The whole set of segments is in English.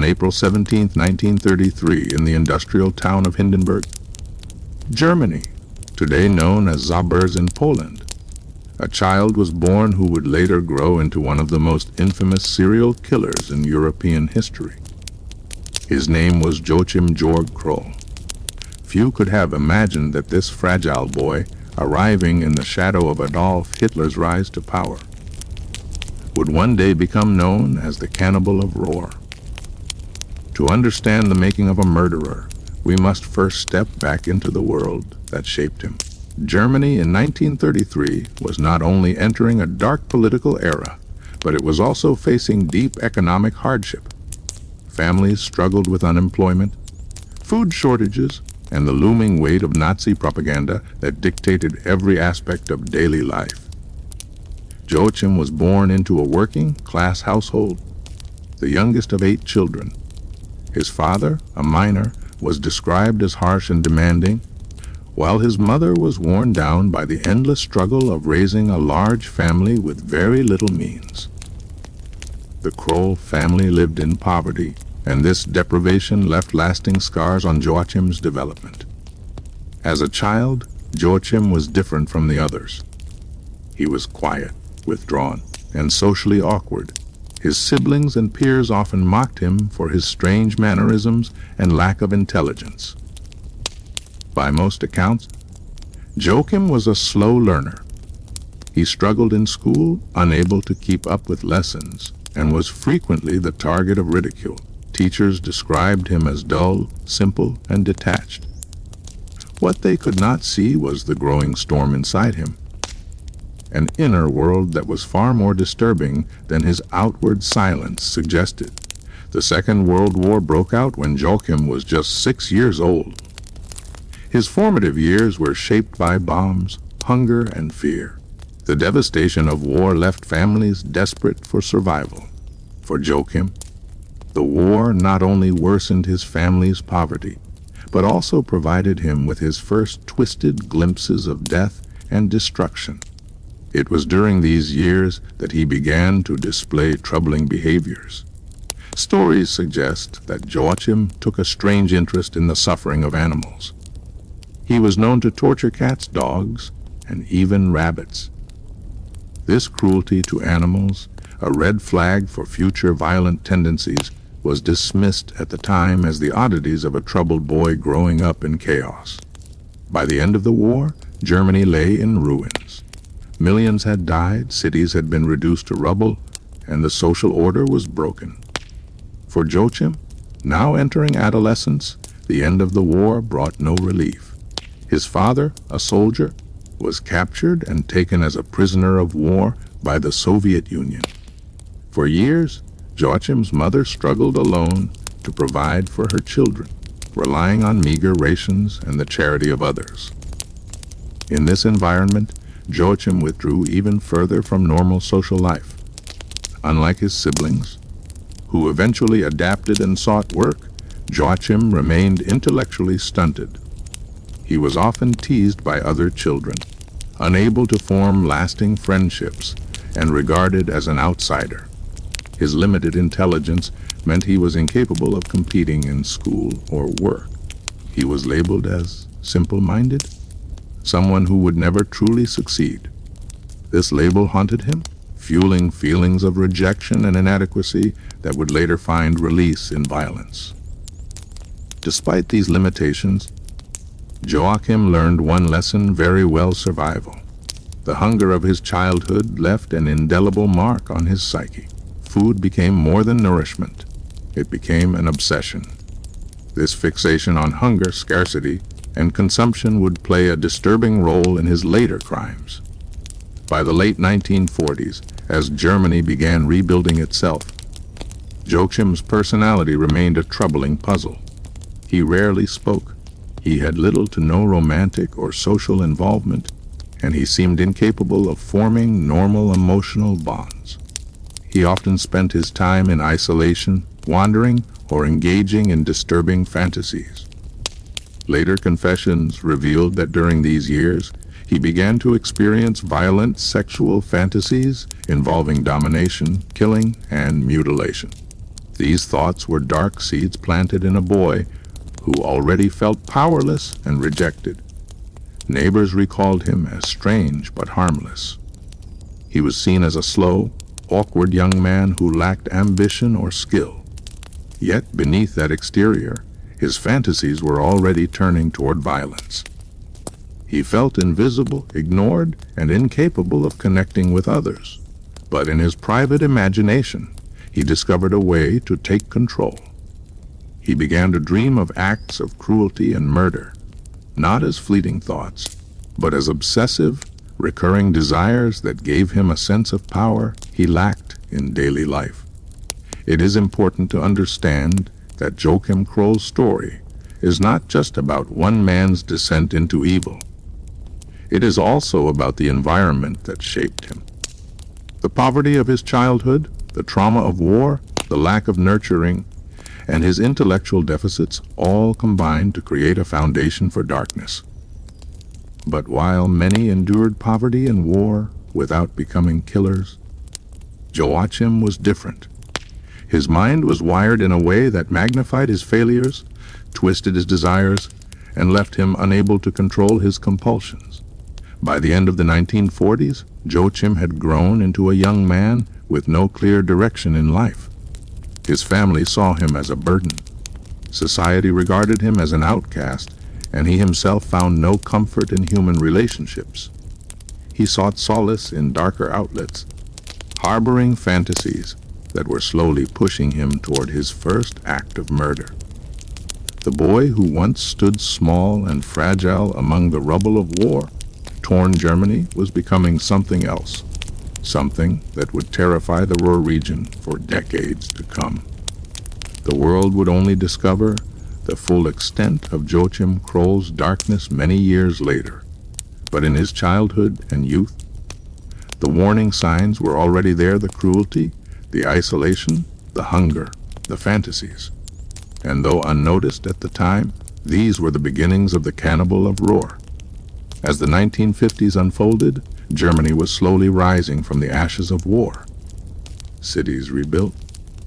on April 17, 1933, in the industrial town of Hindenburg, Germany, today known as Zabrze, Poland. A child was born who would later grow into one of the most infamous serial killers in European history. His name was Joachim Kroll. Few could have imagined that this fragile boy, arriving in the shadow of Adolf Hitler's rise to power, would one day become known as the Cannibal of Ruhr. To understand the making of a murderer, we must first step back into the world that shaped him. Germany in 1933 was not only entering a dark political era, but it was also facing deep economic hardship. Families struggled with unemployment, food shortages, and the looming weight of Nazi propaganda that dictated every aspect of daily life. Joachim was born into a working-class household, the youngest of 8 children. His father, a miner, was described as harsh and demanding, while his mother was worn down by the endless struggle of raising a large family with very little means. The Kroll family lived in poverty, and this deprivation left lasting scars on Joachim's development. As a child, Joachim was different from the others. He was quiet, withdrawn, and socially awkward. His siblings and peers often mocked him for his strange mannerisms and lack of intelligence. By most accounts, Joachim was a slow learner. He struggled in school, unable to keep up with lessons, and was frequently the target of ridicule. Teachers described him as dull, simple, and detached. What they could not see was the growing storm inside him, an inner world that was far more disturbing than his outward silence suggested. The Second World War broke out when Joachim was just 6 years old. His formative years were shaped by bombs, hunger, and fear. The devastation of war left families desperate for survival. For Joachim, the war not only worsened his family's poverty, but also provided him with his first twisted glimpses of death and destruction. It was during these years that he began to display troubling behaviors. Stories suggest that Joachim took a strange interest in the suffering of animals. He was known to torture cats, dogs, and even rabbits. This cruelty to animals, a red flag for future violent tendencies, was dismissed at the time as the oddities of a troubled boy growing up in chaos. By the end of the war, Germany lay in ruins. Millions had died, cities had been reduced to rubble, and the social order was broken. For Joachim, now entering adolescence, the end of the war brought no relief. His father, a soldier, was captured and taken as a prisoner of war by the Soviet Union. For years, Joachim's mother struggled alone to provide for her children, relying on meager rations and the charity of others. In this environment, Joachim withdrew even further from normal social life. Unlike his siblings, who eventually adapted and sought work, Joachim remained intellectually stunted. He was often teased by other children, unable to form lasting friendships, and regarded as an outsider. His limited intelligence meant he was incapable of competing in school or work. He was labeled as simple-minded, someone who would never truly succeed. This label haunted him, fueling feelings of rejection and inadequacy that would later find release in violence. Despite these limitations, Joachim learned one lesson very well: survival. The hunger of his childhood left an indelible mark on his psyche. Food became more than nourishment. It became an obsession. This fixation on hunger, scarcity, and consumption would play a disturbing role in his later crimes. By the late 1940s, as Germany began rebuilding itself, Joachim's personality remained a troubling puzzle. He rarely spoke. He had little to no romantic or social involvement, and he seemed incapable of forming normal emotional bonds. He often spent his time in isolation, wandering, or engaging in disturbing fantasies. Later confessions revealed that during these years, he began to experience violent sexual fantasies involving domination, killing, and mutilation. These thoughts were dark seeds planted in a boy who already felt powerless and rejected. Neighbors recalled him as strange but harmless. He was seen as a slow, awkward young man who lacked ambition or skill. Yet beneath that exterior, his fantasies were already turning toward violence. He felt invisible, ignored, and incapable of connecting with others. But in his private imagination, he discovered a way to take control. He began to dream of acts of cruelty and murder, not as fleeting thoughts, but as obsessive, recurring desires that gave him a sense of power he lacked in daily life. It is important to understand that Joachim Kroll's story is not just about one man's descent into evil. It is also about the environment that shaped him. The poverty of his childhood, the trauma of war, the lack of nurturing, and his intellectual deficits all combined to create a foundation for darkness. But while many endured poverty and war without becoming killers, Joachim was different. His mind was wired in a way that magnified his failures, twisted his desires, and left him unable to control his compulsions. By the end of the 1940s, Joachim had grown into a young man with no clear direction in life. His family saw him as a burden. Society regarded him as an outcast, and he himself found no comfort in human relationships. He sought solace in darker outlets, harboring fantasies that were slowly pushing him toward his first act of murder. The boy who once stood small and fragile among the rubble of war-torn Germany was becoming something else, something that would terrify the Ruhr region for decades to come. The world would only discover the full extent of Joachim Kroll's darkness many years later. But in his childhood and youth, the warning signs were already there: the cruelty, the isolation, the hunger, the fantasies. And though unnoticed at the time, these were the beginnings of the Cannibal of Ruhr. As the 1950s unfolded, Germany was slowly rising from the ashes of war. Cities rebuilt,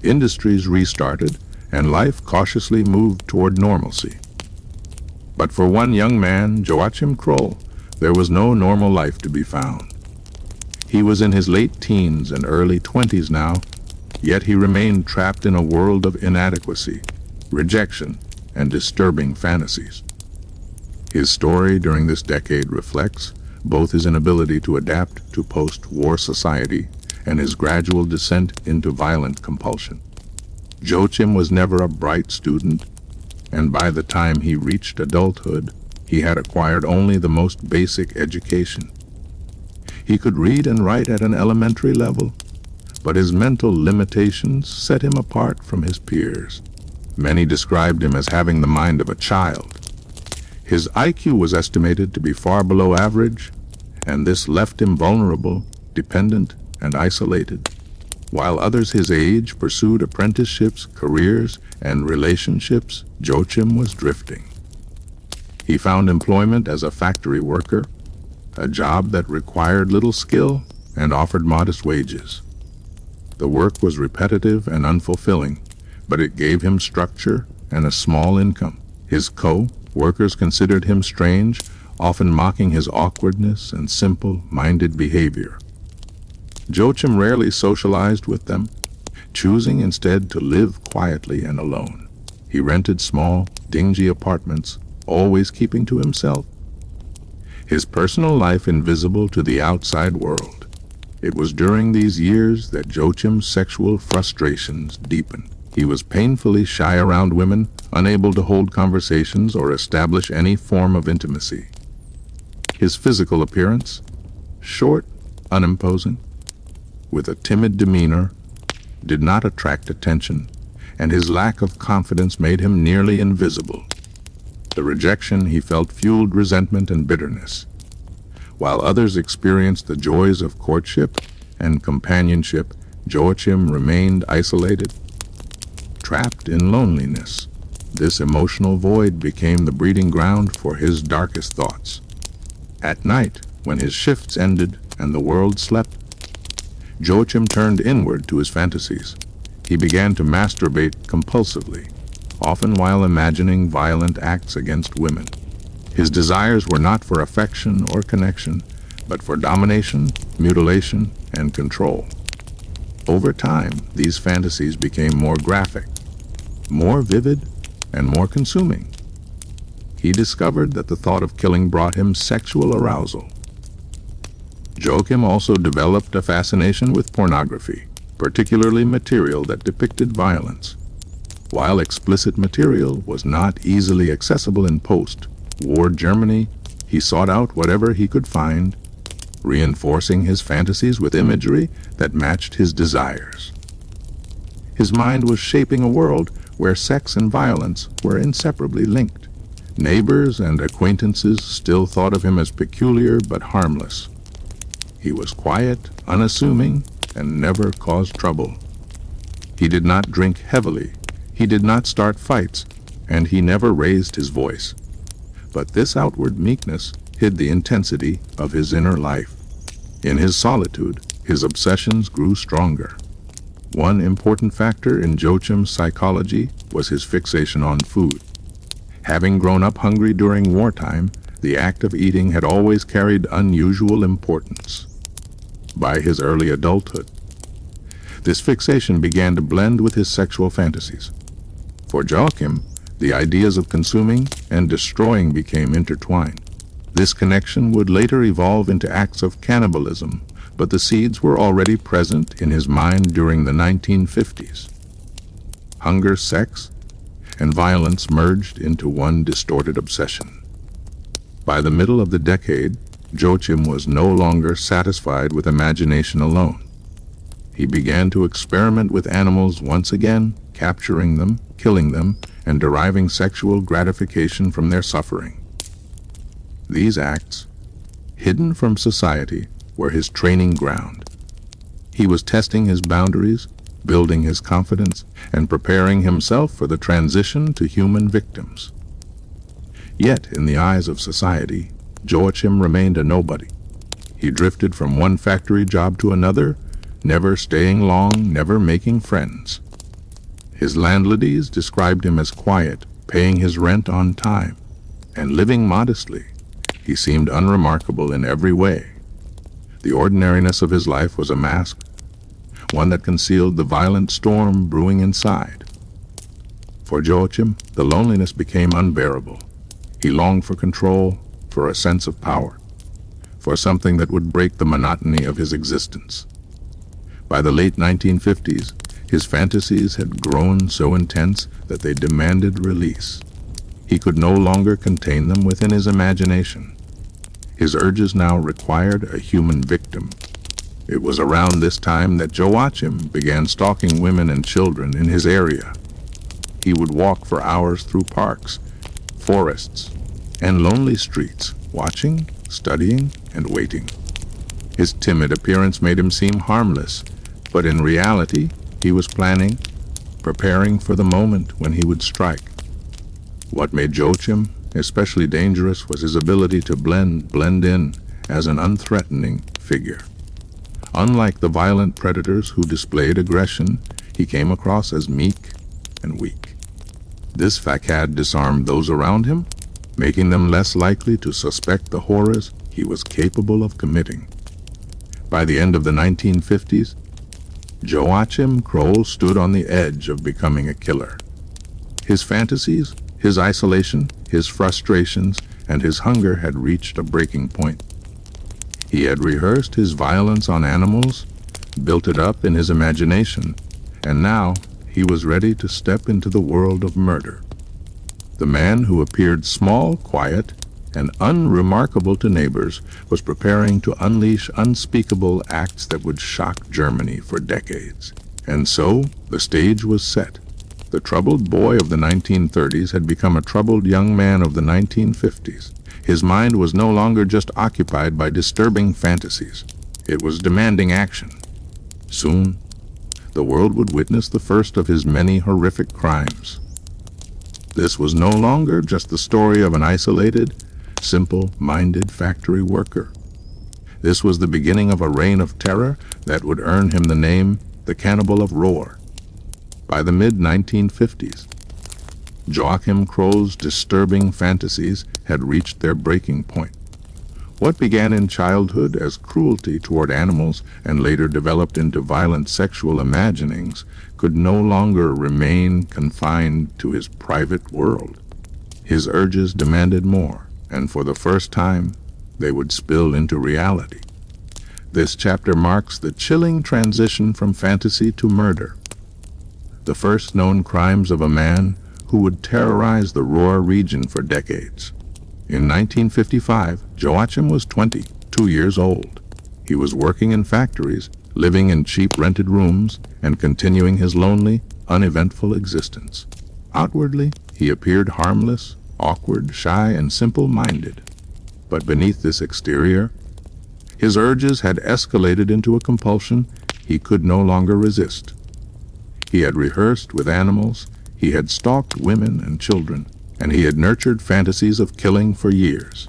industries restarted, and life cautiously moved toward normalcy. But for one young man, Joachim Kroll, there was no normal life to be found. He was in his late teens and early 20s now, yet he remained trapped in a world of inadequacy, rejection, and disturbing fantasies. His story during this decade reflects both his inability to adapt to post-war society and his gradual descent into violent compulsion. Joachim was never a bright student, and by the time he reached adulthood, he had acquired only the most basic education. He could read and write at an elementary level, but his mental limitations set him apart from his peers. Many described him as having the mind of a child. His IQ was estimated to be far below average, and this left him vulnerable, dependent, and isolated. While others his age pursued apprenticeships, careers, and relationships, Joachim was drifting. He found employment as a factory worker, a job that required little skill and offered modest wages. The work was repetitive and unfulfilling, but it gave him structure and a small income. His co-workers considered him strange, often mocking his awkwardness and simple-minded behavior. Joachim rarely socialized with them, choosing instead to live quietly and alone. He rented small, dingy apartments, always keeping to himself. His personal life invisible to the outside world. It was during these years that Joachim's sexual frustrations deepened. He was painfully shy around women, unable to hold conversations or establish any form of intimacy. His physical appearance, short, unimposing, with a timid demeanor, did not attract attention, and his lack of confidence made him nearly invisible. The rejection he felt fueled resentment and bitterness. While others experienced the joys of courtship and companionship, Joachim remained isolated, trapped in loneliness. This emotional void became the breeding ground for his darkest thoughts. At night, when his shifts ended and the world slept, Joachim turned inward to his fantasies. He began to masturbate compulsively, often while imagining violent acts against women. His desires were not for affection or connection, but for domination, mutilation, and control. Over time, these fantasies became more graphic, more vivid, and more consuming. He discovered that the thought of killing brought him sexual arousal. Joachim also developed a fascination with pornography, particularly material that depicted violence. While explicit material was not easily accessible in post-war Germany, he sought out whatever he could find, reinforcing his fantasies with imagery that matched his desires. His mind was shaping a world where sex and violence were inseparably linked. Neighbors and acquaintances still thought of him as peculiar but harmless. He was quiet, unassuming, and never caused trouble. He did not drink heavily, he did not start fights, and he never raised his voice. But this outward meekness hid the intensity of his inner life. In his solitude, his obsessions grew stronger. One important factor in Joachim's psychology was his fixation on food. Having grown up hungry during wartime, the act of eating had always carried unusual importance. By his early adulthood, this fixation began to blend with his sexual fantasies. For Joachim, the ideas of consuming and destroying became intertwined. This connection would later evolve into acts of cannibalism, but the seeds were already present in his mind during the 1950s. Hunger, sex, and violence merged into one distorted obsession. By the middle of the decade, Joachim was no longer satisfied with imagination alone. He began to experiment with animals once again, capturing them, killing them, and deriving sexual gratification from their suffering. These acts, hidden from society, were his training ground. He was testing his boundaries, building his confidence, and preparing himself for the transition to human victims. Yet, in the eyes of society, Joachim remained a nobody. He drifted from one factory job to another, never staying long, never making friends. His landladies described him as quiet, paying his rent on time, and living modestly. He seemed unremarkable in every way. The ordinariness of his life was a mask, one that concealed the violent storm brewing inside. For Joachim, the loneliness became unbearable. He longed for control, for a sense of power, for something that would break the monotony of his existence. By the late 1950s, his fantasies had grown so intense that they demanded release. He could no longer contain them within his imagination. His urges now required a human victim. It was around this time that Joachim began stalking women and children in his area. He would walk for hours through parks, forests, and lonely streets, watching, studying, and waiting. His timid appearance made him seem harmless, but in reality, he was planning, preparing for the moment when he would strike. What made Joachim especially dangerous was his ability to blend in as an unthreatening figure. Unlike the violent predators who displayed aggression, he came across as meek and weak. This facade disarmed those around him, making them less likely to suspect the horrors he was capable of committing. By the end of the 1950s, Joachim Kroll stood on the edge of becoming a killer. His fantasies, his isolation, his frustrations, and his hunger had reached a breaking point. He had rehearsed his violence on animals, built it up in his imagination, and now he was ready to step into the world of murder. The man who appeared small, quiet, and unremarkable to neighbors was preparing to unleash unspeakable acts that would shock Germany for decades. And so, the stage was set. The troubled boy of the 1930s had become a troubled young man of the 1950s. His mind was no longer just occupied by disturbing fantasies. It was demanding action. Soon, the world would witness the first of his many horrific crimes. This was no longer just the story of an isolated, simple-minded factory worker. This was the beginning of a reign of terror that would earn him the name the Cannibal of Ruhr. By the mid-1950s, Joachim Kroll's disturbing fantasies had reached their breaking point. What began in childhood as cruelty toward animals and later developed into violent sexual imaginings could no longer remain confined to his private world. His urges demanded more, and for the first time, they would spill into reality. This chapter marks the chilling transition from fantasy to murder, the first known crimes of a man who would terrorize the Ruhr region for decades. In 1955, Joachim was 22 years old. He was working in factories, living in cheap rented rooms, and continuing his lonely, uneventful existence. Outwardly, he appeared harmless, awkward, shy, and simple-minded. But beneath this exterior, his urges had escalated into a compulsion he could no longer resist. He had rehearsed with animals, he had stalked women and children, and he had nurtured fantasies of killing for years.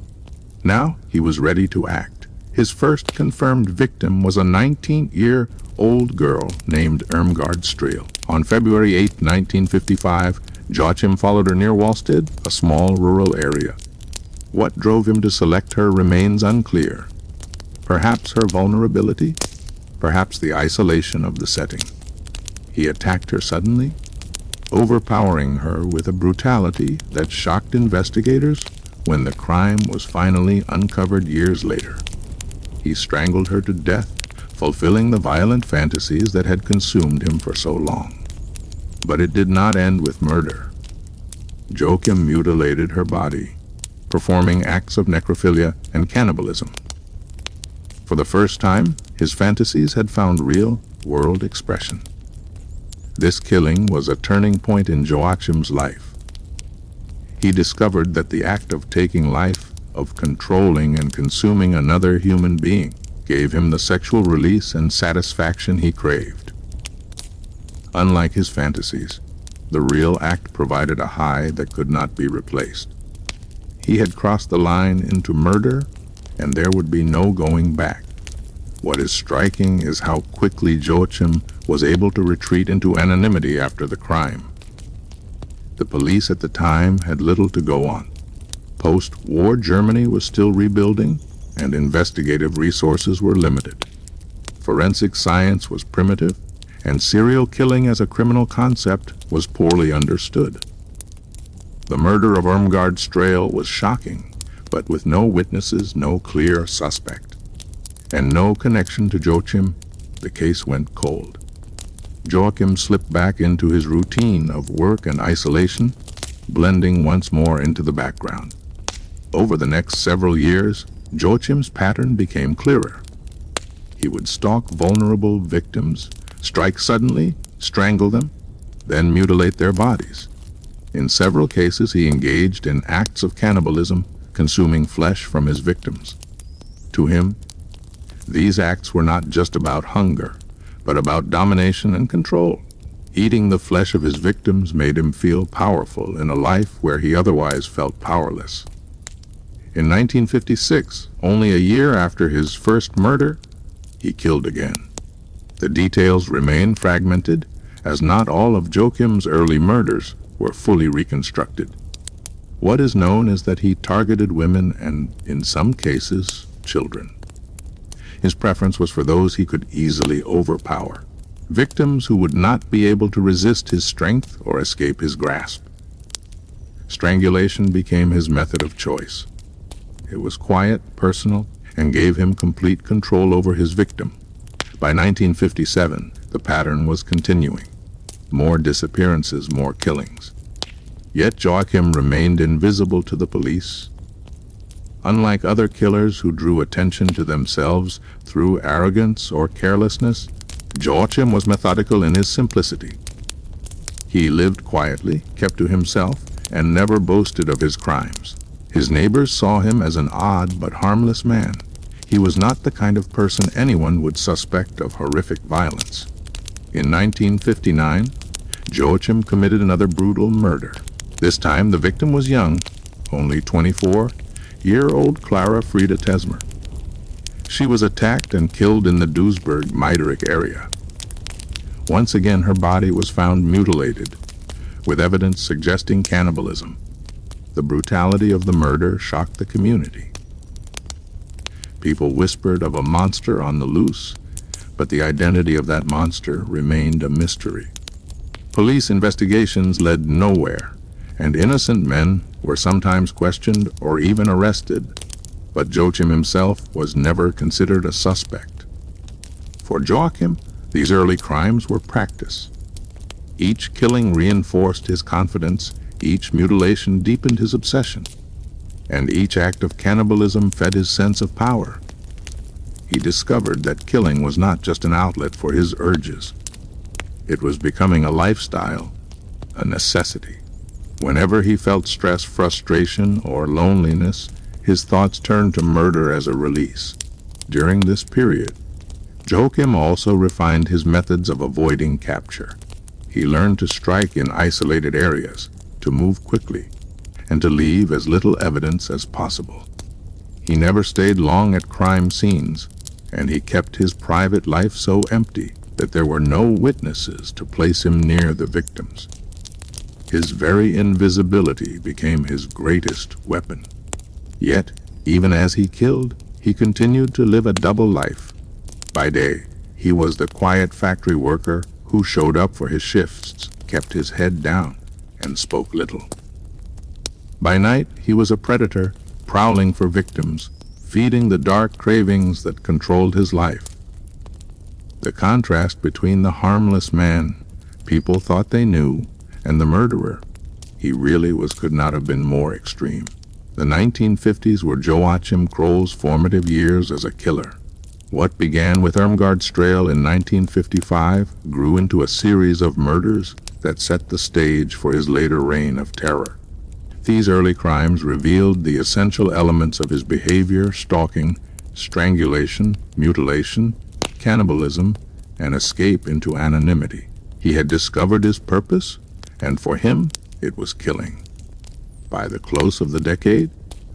Now he was ready to act. His first confirmed victim was a 19-year-old girl named Irmgard Streel. On February 8, 1955, Joachim followed her near Wallstedt, a small rural area. What drove him to select her remains unclear. Perhaps her vulnerability, perhaps the isolation of the setting. He attacked her suddenly, overpowering her with a brutality that shocked investigators when the crime was finally uncovered years later. He strangled her to death, fulfilling the violent fantasies that had consumed him for so long. But it did not end with murder. Joachim mutilated her body, performing acts of necrophilia and cannibalism. For the first time, his fantasies had found real-world expression. This killing was a turning point in Joachim's life. He discovered that the act of taking life, of controlling and consuming another human being, gave him the sexual release and satisfaction he craved. Unlike his fantasies, the real act provided a high that could not be replaced. He had crossed the line into murder, and there would be no going back. What is striking is how quickly Joachim was able to retreat into anonymity after the crime. The police at the time had little to go on. Post-war Germany was still rebuilding, and investigative resources were limited. Forensic science was primitive, and serial killing as a criminal concept was poorly understood. The murder of Irmgard Streel was shocking, but with no witnesses, no clear suspect, and no connection to Joachim, the case went cold. Joachim slipped back into his routine of work and isolation, blending once more into the background. Over the next several years, Joachim's pattern became clearer. He would stalk vulnerable victims, strike suddenly, strangle them, then mutilate their bodies. In several cases, he engaged in acts of cannibalism, consuming flesh from his victims. To him, these acts were not just about hunger, but about domination and control. Eating the flesh of his victims made him feel powerful in a life where he otherwise felt powerless. In 1956, only a year after his first murder, he killed again. The details remain fragmented, as not all of Joachim's early murders were fully reconstructed. What is known is that he targeted women and, in some cases, children. His preference was for those he could easily overpower, victims who would not be able to resist his strength or escape his grasp. Strangulation became his method of choice. It was quiet, personal, and gave him complete control over his victim. By 1957, the pattern was continuing. More disappearances, more killings. Yet Joachim remained invisible to the police. Unlike other killers who drew attention to themselves through arrogance or carelessness, Joachim was methodical in his simplicity. He lived quietly, kept to himself, and never boasted of his crimes. His neighbors saw him as an odd but harmless man. He was not the kind of person anyone would suspect of horrific violence. In 1959, Joachim committed another brutal murder. This time the victim was young, only 24-year-old Clara Frieda Tesmer. She was attacked and killed in the Duisburg-Meiderick area. Once again, her body was found mutilated, with evidence suggesting cannibalism. The brutality of the murder shocked the community. People whispered of a monster on the loose, but the identity of that monster remained a mystery. Police investigations led nowhere, and innocent men were sometimes questioned or even arrested, but Joachim himself was never considered a suspect. For Joachim, these early crimes were practice. Each killing reinforced his confidence, each mutilation deepened his obsession, and each act of cannibalism fed his sense of power. He discovered that killing was not just an outlet for his urges. It was becoming a lifestyle, a necessity. Whenever he felt stress, frustration, or loneliness, his thoughts turned to murder as a release. During this period, Joachim also refined his methods of avoiding capture. He learned to strike in isolated areas, to move quickly, and to leave as little evidence as possible. He never stayed long at crime scenes, and he kept his private life so empty that there were no witnesses to place him near the victims. His very invisibility became his greatest weapon. Yet, even as he killed, he continued to live a double life. By day, he was the quiet factory worker who showed up for his shifts, kept his head down, and spoke little. By night, he was a predator, prowling for victims, feeding the dark cravings that controlled his life. The contrast between the harmless man people thought they knew and the murderer he really was could not have been more extreme. The 1950s were Joachim Kroll's formative years as a killer. What began with Irmgard's Trail in 1955 grew into a series of murders that set the stage for his later reign of terror. These early crimes revealed the essential elements of his behavior: stalking, strangulation, mutilation, cannibalism, and escape into anonymity. He had discovered his purpose, and for him, it was killing. By the close of the decade,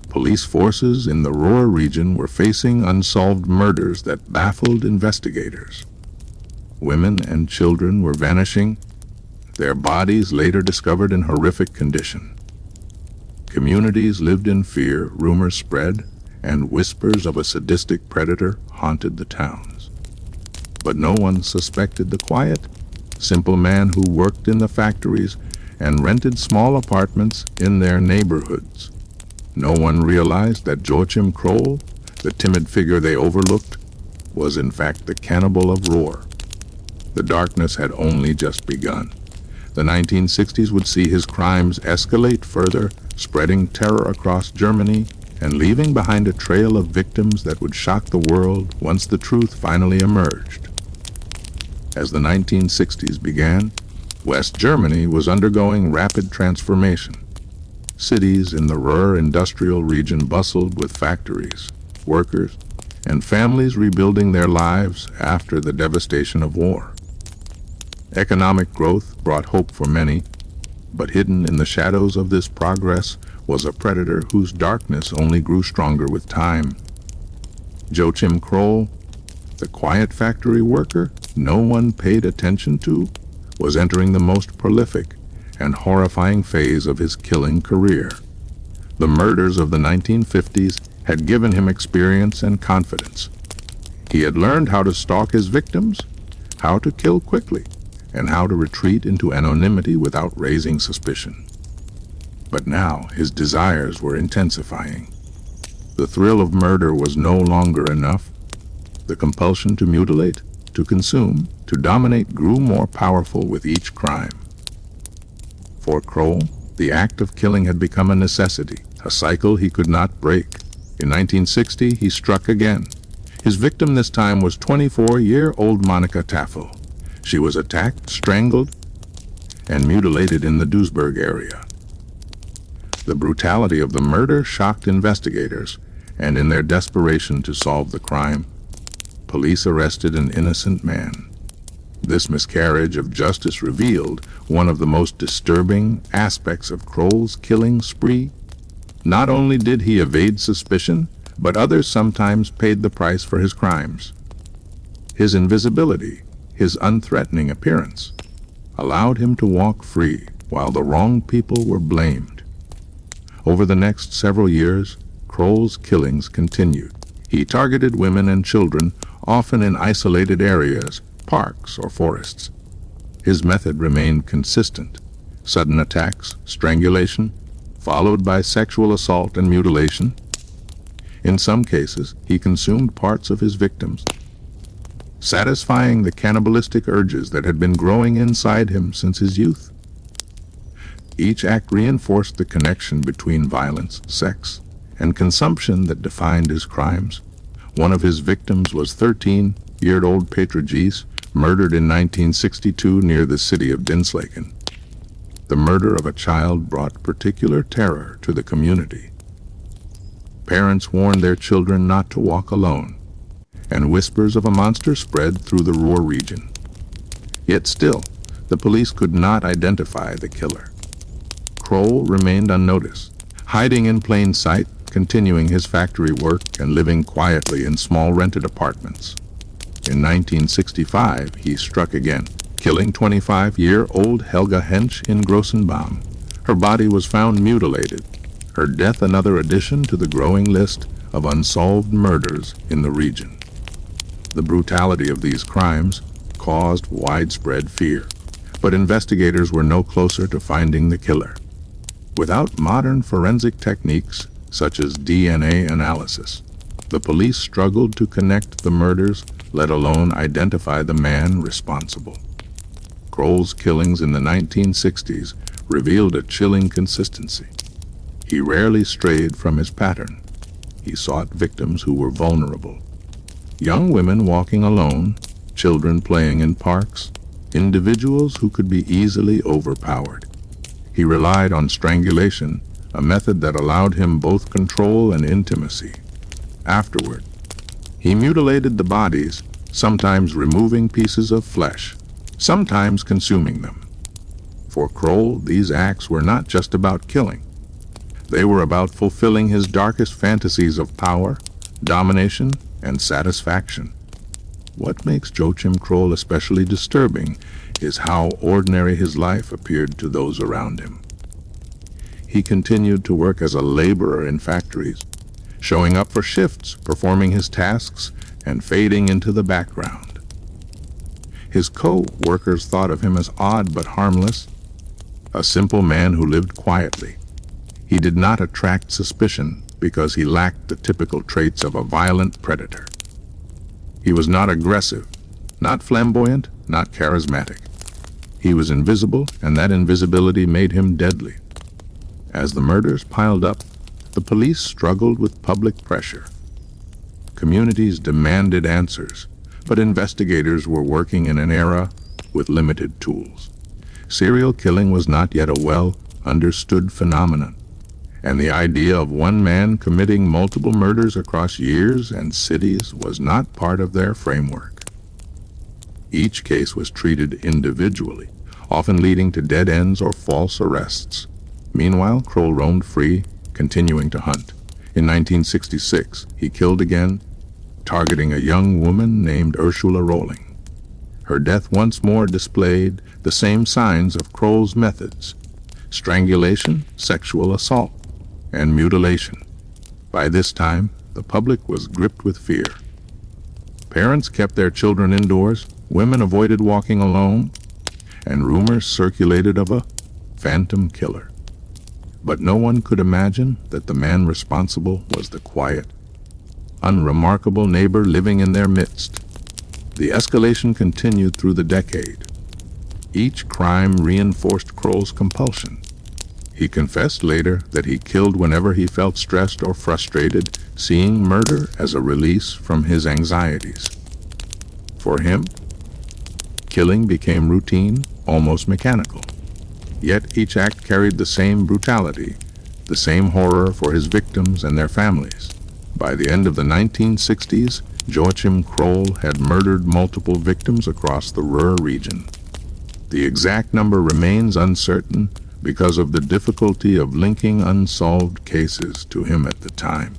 police forces in the Ruhr region were facing unsolved murders that baffled investigators. Women and children were vanishing, their bodies later discovered in horrific condition. Communities lived in fear, rumors spread, and whispers of a sadistic predator haunted the towns. But no one suspected the quiet, simple man who worked in the factories and rented small apartments in their neighborhoods. No one realized that Joachim Kroll, the timid figure they overlooked, was in fact the Cannibal of Ruhr. The darkness had only just begun. The 1960s would see his crimes escalate further, spreading terror across Germany and leaving behind a trail of victims that would shock the world once the truth finally emerged. As the 1960s began, West Germany was undergoing rapid transformation. Cities in the Ruhr industrial region bustled with factories, workers, and families rebuilding their lives after the devastation of war. Economic growth brought hope for many, but hidden in the shadows of this progress was a predator whose darkness only grew stronger with time. Joachim Kroll, the quiet factory worker no one paid attention to, was entering the most prolific and horrifying phase of his killing career. The murders of the 1950s had given him experience and confidence. He had learned how to stalk his victims, how to kill quickly, and how to retreat into anonymity without raising suspicion. But now his desires were intensifying. The thrill of murder was no longer enough. The compulsion to mutilate, to consume, to dominate grew more powerful with each crime. For Kroll, the act of killing had become a necessity, a cycle he could not break. In 1960, he struck again. His victim this time was 24-year-old Monica Taffel. She was attacked, strangled, and mutilated in the Duisburg area. The brutality of the murder shocked investigators, and in their desperation to solve the crime, police arrested an innocent man. This miscarriage of justice revealed one of the most disturbing aspects of Kroll's killing spree. Not only did he evade suspicion, but others sometimes paid the price for his crimes. His invisibility, His unthreatening appearance allowed him to walk free while the wrong people were blamed. Over the next several years, Kroll's killings continued. He targeted women and children, often in isolated areas, parks or forests. His method remained consistent: sudden attacks, strangulation, followed by sexual assault and mutilation. In some cases, he consumed parts of his victims, satisfying the cannibalistic urges that had been growing inside him since his youth. Each act reinforced the connection between violence, sex, and consumption that defined his crimes. One of his victims was 13-year-old Petrogis, murdered in 1962 near the city of Dinslaken. The murder of a child brought particular terror to the community. Parents warned their children not to walk alone, and whispers of a monster spread through the Ruhr region. Yet still, the police could not identify the killer. Kroll remained unnoticed, hiding in plain sight, continuing his factory work and living quietly in small rented apartments. In 1965, he struck again, killing 25-year-old Helga Hensch in Grossenbaum. Her body was found mutilated, her death another addition to the growing list of unsolved murders in the region. The brutality of these crimes caused widespread fear, but investigators were no closer to finding the killer. Without modern forensic techniques such as DNA analysis, the police struggled to connect the murders, let alone identify the man responsible. Kroll's killings in the 1960s revealed a chilling consistency. He rarely strayed from his pattern. He sought victims who were vulnerable. Young women walking alone, children playing in parks, individuals who could be easily overpowered. He relied on strangulation, a method that allowed him both control and intimacy. Afterward, he mutilated the bodies, sometimes removing pieces of flesh, sometimes consuming them. For Kroll, these acts were not just about killing. They were about fulfilling his darkest fantasies of power, domination, and satisfaction. What makes Joachim Kroll especially disturbing is how ordinary his life appeared to those around him. He continued to work as a laborer in factories, showing up for shifts, performing his tasks, and fading into the background. His co-workers thought of him as odd but harmless, a simple man who lived quietly. He did not attract suspicion because he lacked the typical traits of a violent predator. He was not aggressive, not flamboyant, not charismatic. He was invisible, and that invisibility made him deadly. As the murders piled up, the police struggled with public pressure. Communities demanded answers, but investigators were working in an era with limited tools. Serial killing was not yet a well-understood phenomenon, and the idea of one man committing multiple murders across years and cities was not part of their framework. Each case was treated individually, often leading to dead ends or false arrests. Meanwhile, Kroll roamed free, continuing to hunt. In 1966, he killed again, targeting a young woman named Ursula Rolling. Her death once more displayed the same signs of Kroll's methods: strangulation, sexual assault, and mutilation. By this time, the public was gripped with fear. Parents kept their children indoors, women avoided walking alone, and rumors circulated of a phantom killer. But no one could imagine that the man responsible was the quiet, unremarkable neighbor living in their midst. The escalation continued through the decade. Each crime reinforced Kroll's compulsion. He confessed later that he killed whenever he felt stressed or frustrated, seeing murder as a release from his anxieties. For him, killing became routine, almost mechanical. Yet each act carried the same brutality, the same horror for his victims and their families. By the end of the 1960s, Joachim Kroll had murdered multiple victims across the Ruhr region. The exact number remains uncertain because of the difficulty of linking unsolved cases to him at the time.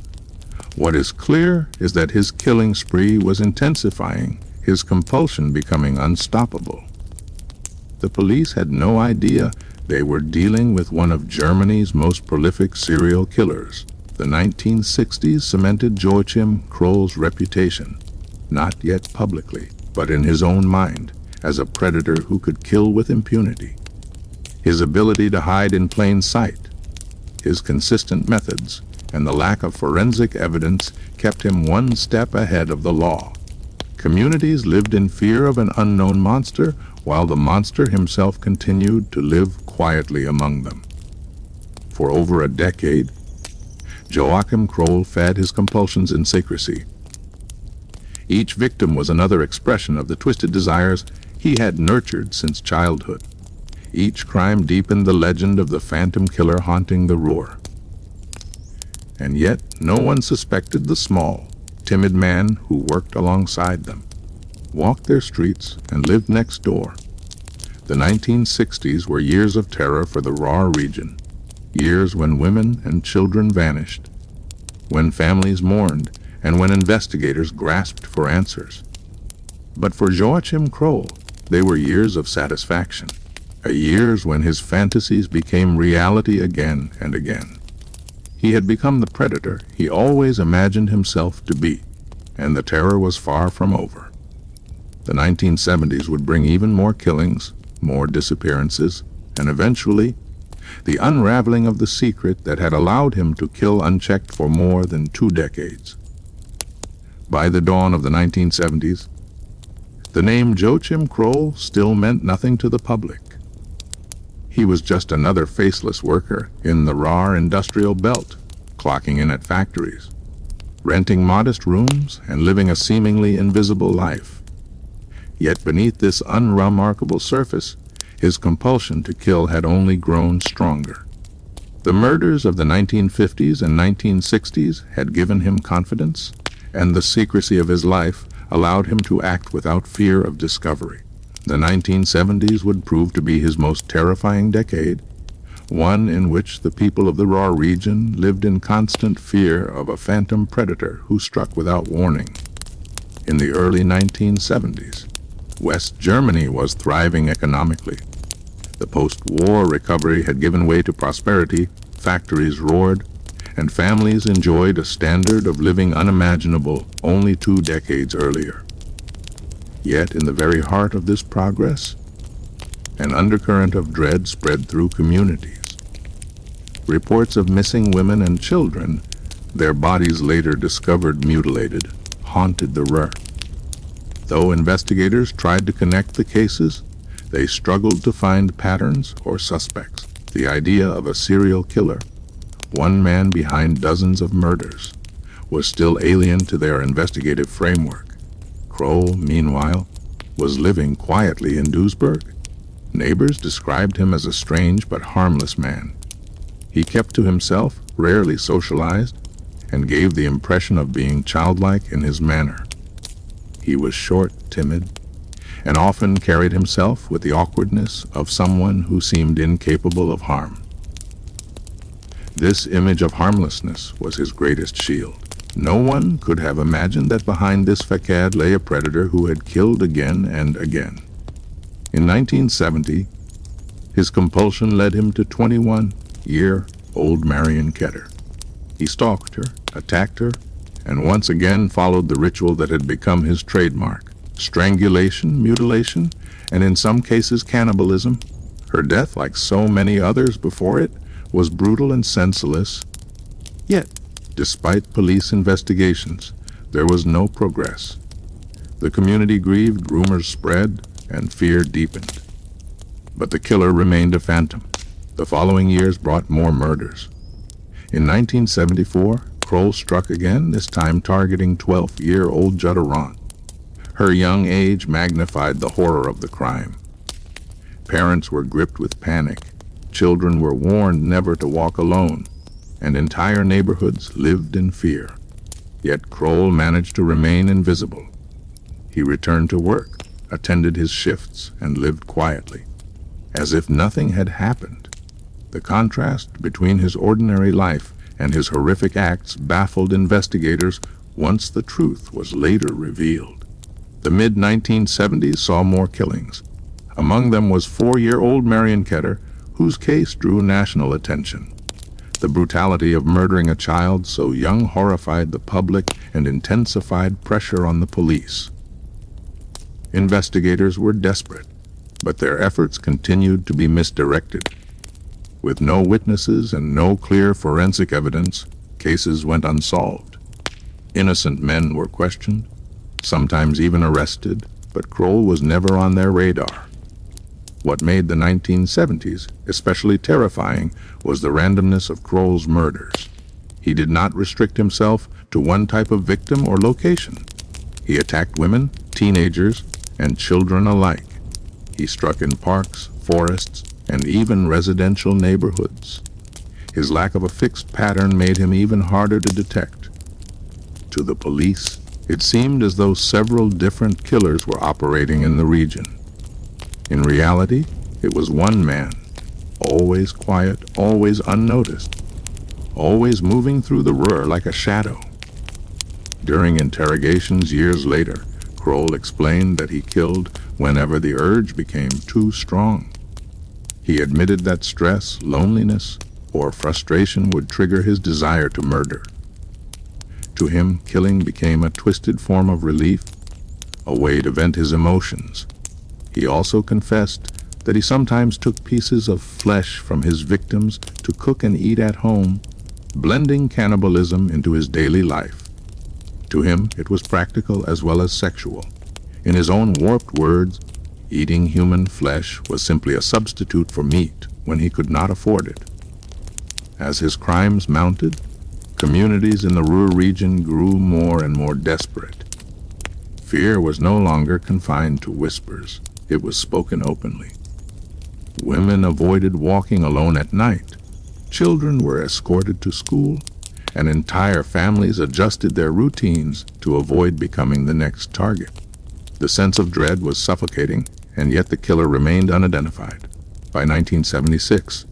What is clear is that his killing spree was intensifying his compulsion becoming unstoppable. The police had no idea they were dealing with one of Germany's most prolific serial killers. The 1960s cemented Joachim Kroll's reputation, not yet publicly, but in his own mind, as a predator who could kill with impunity. His ability to hide in plain sight, his consistent methods, and the lack of forensic evidence kept him one step ahead of the law. Communities lived in fear of an unknown monster, while the monster himself continued to live quietly among them. For over a decade, Joachim Kroll fed his compulsions in secrecy. Each victim was another expression of the twisted desires he had nurtured since childhood. Each crime deepened the legend of the phantom killer haunting the Ruhr. And yet, no one suspected the small, timid man who worked alongside them, walked their streets, and lived next door. The 1960s were years of terror for the Ruhr region, years when women and children vanished, when families mourned, and when investigators grasped for answers. But for Joachim Kroll, they were years of satisfaction, years when his fantasies became reality again and again. He had become the predator he always imagined himself to be, and the terror was far from over. The 1970s would bring even more killings, more disappearances, and eventually, the unraveling of the secret that had allowed him to kill unchecked for more than 2 decades. By the dawn of the 1970s, the name Joachim Kroll still meant nothing to the public. He was just another faceless worker in the Ruhr industrial belt, clocking in at factories, renting modest rooms, and living a seemingly invisible life. Yet beneath this unremarkable surface, his compulsion to kill had only grown stronger. The murders of the 1950s and 1960s had given him confidence, and the secrecy of his life allowed him to act without fear of discovery. The 1970s would prove to be his most terrifying decade, one in which the people of the Ruhr region lived in constant fear of a phantom predator who struck without warning. In the early 1970s, West Germany was thriving economically. The post-war recovery had given way to prosperity, factories roared, and families enjoyed a standard of living unimaginable only 2 decades earlier. Yet in the very heart of this progress, an undercurrent of dread spread through communities. Reports of missing women and children, their bodies later discovered mutilated, haunted the Ruhr. Though investigators tried to connect the cases, they struggled to find patterns or suspects. The idea of a serial killer, one man behind dozens of murders, was still alien to their investigative framework. Kroll, meanwhile, was living quietly in Duisburg. Neighbors described him as a strange but harmless man. He kept to himself, rarely socialized, and gave the impression of being childlike in his manner. He was short, timid, and often carried himself with the awkwardness of someone who seemed incapable of harm. This image of harmlessness was his greatest shield. No one could have imagined that behind this facade lay a predator who had killed again and again. In 1970, his compulsion led him to 21-year-old Marion Ketter. He stalked her, attacked her, and once again followed the ritual that had become his trademark: strangulation, mutilation, and in some cases cannibalism. Her death, like so many others before it, was brutal and senseless. Yet, despite police investigations, there was no progress. The community grieved, rumors spread, and fear deepened. But the killer remained a phantom. The following years brought more murders. In 1974, Kroll struck again, this time targeting 12-year-old Jutta Rahn. Her young age magnified the horror of the crime. Parents were gripped with panic, children were warned never to walk alone, and entire neighborhoods lived in fear. Yet Kroll managed to remain invisible. He returned to work, attended his shifts, and lived quietly, as if nothing had happened. The contrast between his ordinary life and his horrific acts baffled investigators once the truth was later revealed. The mid-1970s saw more killings. Among them was 4-year-old Marion Ketter, whose case drew national attention. The brutality of murdering a child so young horrified the public and intensified pressure on the police. Investigators were desperate, but their efforts continued to be misdirected. With no witnesses and no clear forensic evidence, cases went unsolved. Innocent men were questioned, sometimes even arrested, but Kroll was never on their radar. What made the 1970s especially terrifying was the randomness of Kroll's murders. He did not restrict himself to one type of victim or location. He attacked women, teenagers, and children alike. He struck in parks, forests, and even residential neighborhoods. His lack of a fixed pattern made him even harder to detect. To the police, it seemed as though several different killers were operating in the region. In reality, it was one man, always quiet, always unnoticed, always moving through the Ruhr like a shadow. During interrogations years later, Kroll explained that he killed whenever the urge became too strong. He admitted that stress, loneliness, or frustration would trigger his desire to murder. To him, killing became a twisted form of relief, a way to vent his emotions. He also confessed that he sometimes took pieces of flesh from his victims to cook and eat at home, blending cannibalism into his daily life. To him, it was practical as well as sexual. In his own warped words, eating human flesh was simply a substitute for meat when he could not afford it. As his crimes mounted, communities in the Ruhr region grew more and more desperate. Fear was no longer confined to whispers. It was spoken openly. Women avoided walking alone at night. Children were escorted to school, and entire families adjusted their routines to avoid becoming the next target. The sense of dread was suffocating, and yet the killer remained unidentified. By 1976,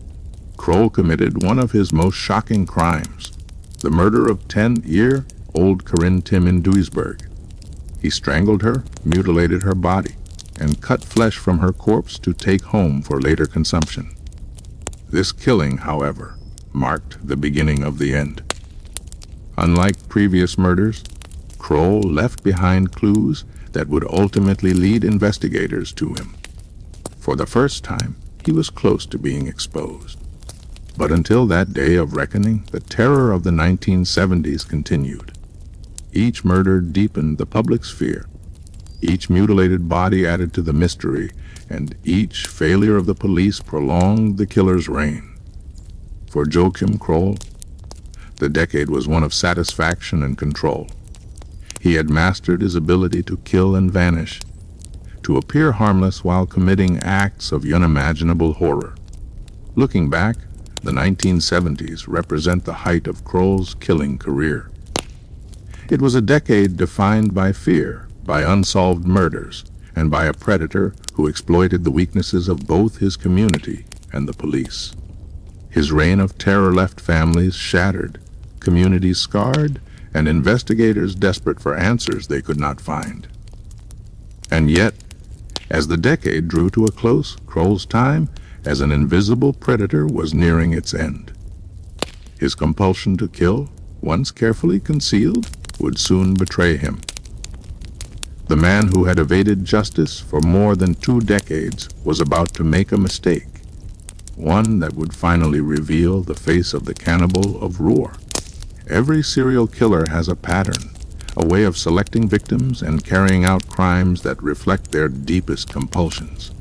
Kroll committed one of his most shocking crimes, the murder of 10-year-old Corinne Tim in Duisburg. He strangled her, mutilated her body, and cut flesh from her corpse to take home for later consumption. This killing, however, marked the beginning of the end. Unlike previous murders, Kroll left behind clues that would ultimately lead investigators to him. For the first time, he was close to being exposed. But until that day of reckoning, the terror of the 1970s continued. Each murder deepened the public's fear. Each mutilated body added to the mystery, and each failure of the police prolonged the killer's reign. For Joachim Kroll, the decade was one of satisfaction and control. He had mastered his ability to kill and vanish, to appear harmless while committing acts of unimaginable horror. Looking back, the 1970s represent the height of Kroll's killing career. It was a decade defined by fear, by unsolved murders, and by a predator who exploited the weaknesses of both his community and the police. His reign of terror left families shattered, communities scarred, and investigators desperate for answers they could not find. And yet, as the decade drew to a close, Kroll's time as an invisible predator was nearing its end. His compulsion to kill, once carefully concealed, would soon betray him. The man who had evaded justice for more than 2 decades was about to make a mistake, one that would finally reveal the face of the Cannibal of Ruhr. Every serial killer has a pattern, a way of selecting victims and carrying out crimes that reflect their deepest compulsions.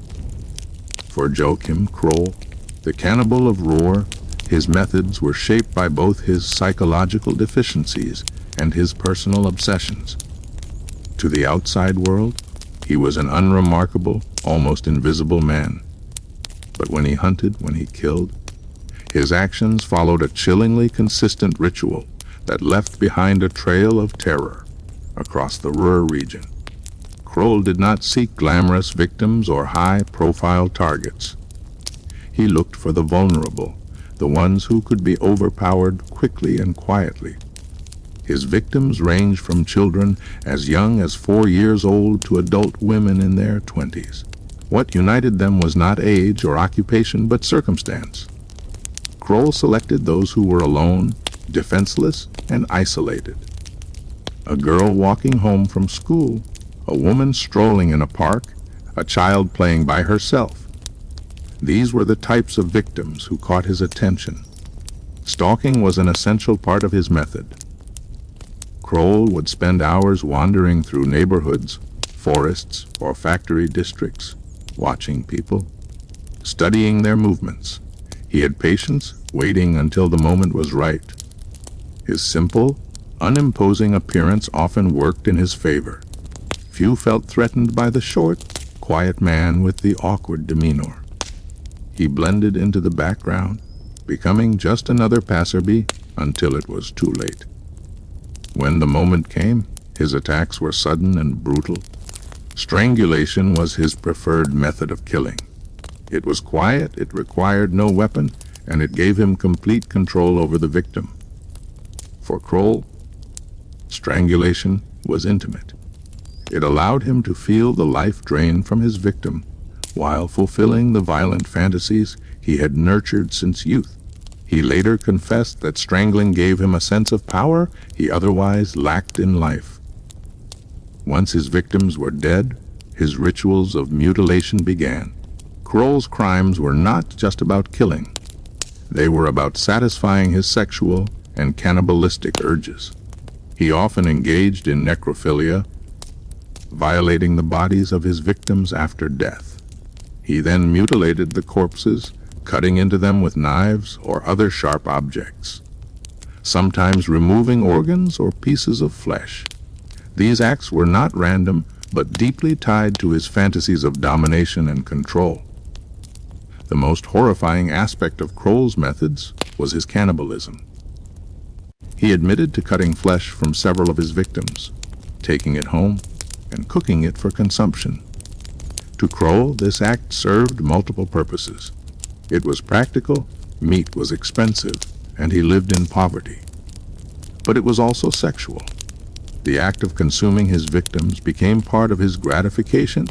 For Joachim Kroll, the Cannibal of Ruhr, his methods were shaped by both his psychological deficiencies and his personal obsessions. To the outside world, he was an unremarkable, almost invisible man. But when he hunted, when he killed, his actions followed a chillingly consistent ritual that left behind a trail of terror across the Ruhr region. Kroll did not seek glamorous victims or high-profile targets. He looked for the vulnerable, the ones who could be overpowered quickly and quietly. His victims ranged from children as young as 4 years old to adult women in their 20s. What united them was not age or occupation, but circumstance. Kroll selected those who were alone, defenseless, and isolated. A girl walking home from school, a woman strolling in a park, a child playing by herself. These were the types of victims who caught his attention. Stalking was an essential part of his method. Kroll would spend hours wandering through neighborhoods, forests, or factory districts, watching people, studying their movements. He had patience, waiting until the moment was right. His simple, unimposing appearance often worked in his favor. Few felt threatened by the short, quiet man with the awkward demeanor. He blended into the background, becoming just another passerby until it was too late. When the moment came, his attacks were sudden and brutal. Strangulation was his preferred method of killing. It was quiet, it required no weapon, and it gave him complete control over the victim. For Kroll, strangulation was intimate. It allowed him to feel the life drain from his victim while fulfilling the violent fantasies he had nurtured since youth. He later confessed that strangling gave him a sense of power he otherwise lacked in life. Once his victims were dead, his rituals of mutilation began. Kroll's crimes were not just about killing. They were about satisfying his sexual and cannibalistic urges. He often engaged in necrophilia, violating the bodies of his victims after death. He then mutilated the corpses, cutting into them with knives or other sharp objects, sometimes removing organs or pieces of flesh. These acts were not random, but deeply tied to his fantasies of domination and control. The most horrifying aspect of Kroll's methods was his cannibalism. He admitted to cutting flesh from several of his victims, taking it home, and cooking it for consumption. To Kroll, this act served multiple purposes. It was practical, meat was expensive, and he lived in poverty. But it was also sexual. The act of consuming his victims became part of his gratification,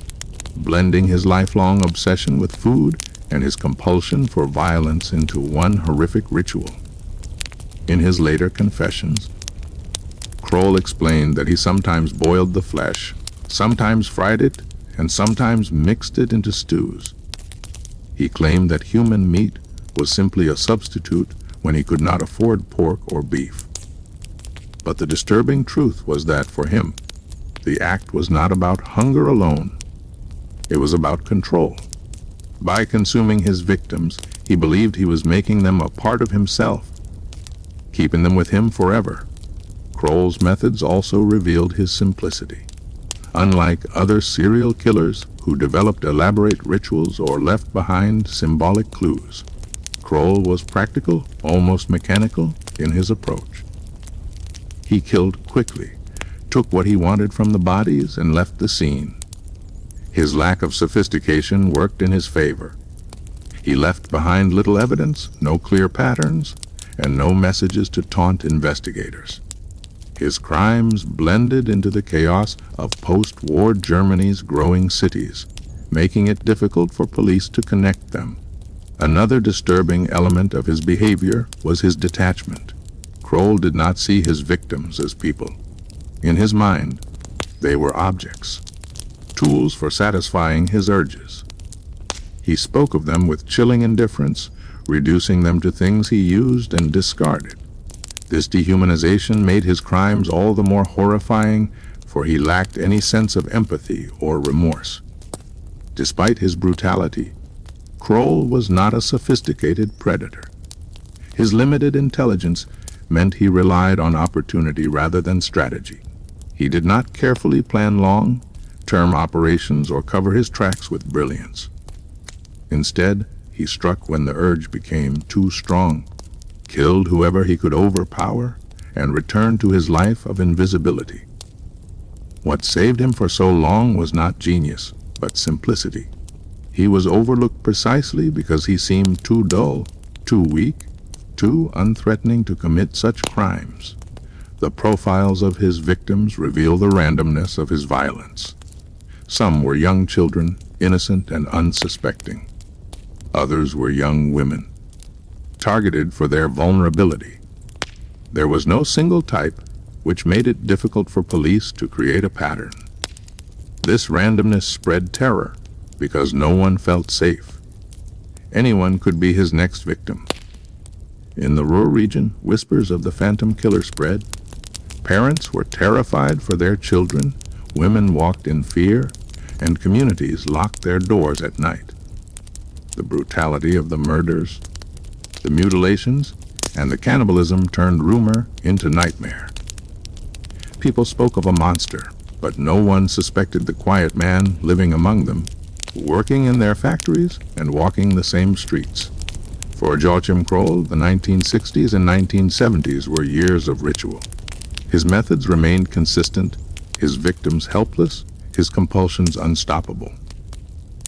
blending his lifelong obsession with food and his compulsion for violence into one horrific ritual. In his later confessions, Kroll explained that he sometimes boiled the flesh, sometimes fried it, and sometimes mixed it into stews. He claimed that human meat was simply a substitute when he could not afford pork or beef. But the disturbing truth was that for him, the act was not about hunger alone. It was about control. By consuming his victims, he believed he was making them a part of himself, keeping them with him forever. Kroll's methods also revealed his simplicity. Unlike other serial killers who developed elaborate rituals or left behind symbolic clues, Kroll was practical, almost mechanical, in his approach. He killed quickly, took what he wanted from the bodies, and left the scene. His lack of sophistication worked in his favor. He left behind little evidence, no clear patterns, and no messages to taunt investigators. His crimes blended into the chaos of post-war Germany's growing cities, making it difficult for police to connect them. Another disturbing element of his behavior was his detachment. Kroll did not see his victims as people. In his mind, they were objects, tools for satisfying his urges. He spoke of them with chilling indifference, reducing them to things he used and discarded. This dehumanization made his crimes all the more horrifying, for he lacked any sense of empathy or remorse. Despite his brutality, Kroll was not a sophisticated predator. His limited intelligence meant he relied on opportunity rather than strategy. He did not carefully plan long-term operations or cover his tracks with brilliance. Instead, he struck when the urge became too strong, killed whoever he could overpower, and returned to his life of invisibility. What saved him for so long was not genius, but simplicity. He was overlooked precisely because he seemed too dull, too weak, too unthreatening to commit such crimes. The profiles of his victims reveal the randomness of his violence. Some were young children, innocent and unsuspecting. Others were young women, targeted for their vulnerability. There was no single type, which made it difficult for police to create a pattern. This randomness spread terror because no one felt safe. Anyone could be his next victim. In the Ruhr region, whispers of the phantom killer spread. Parents were terrified for their children, women walked in fear, and communities locked their doors at night. The brutality of the murders, the mutilations, and the cannibalism turned rumor into nightmare. People spoke of a monster, but no one suspected the quiet man living among them, working in their factories and walking the same streets. For Joachim Kroll, the 1960s and 1970s were years of ritual. His methods remained consistent, his victims helpless, his compulsions unstoppable.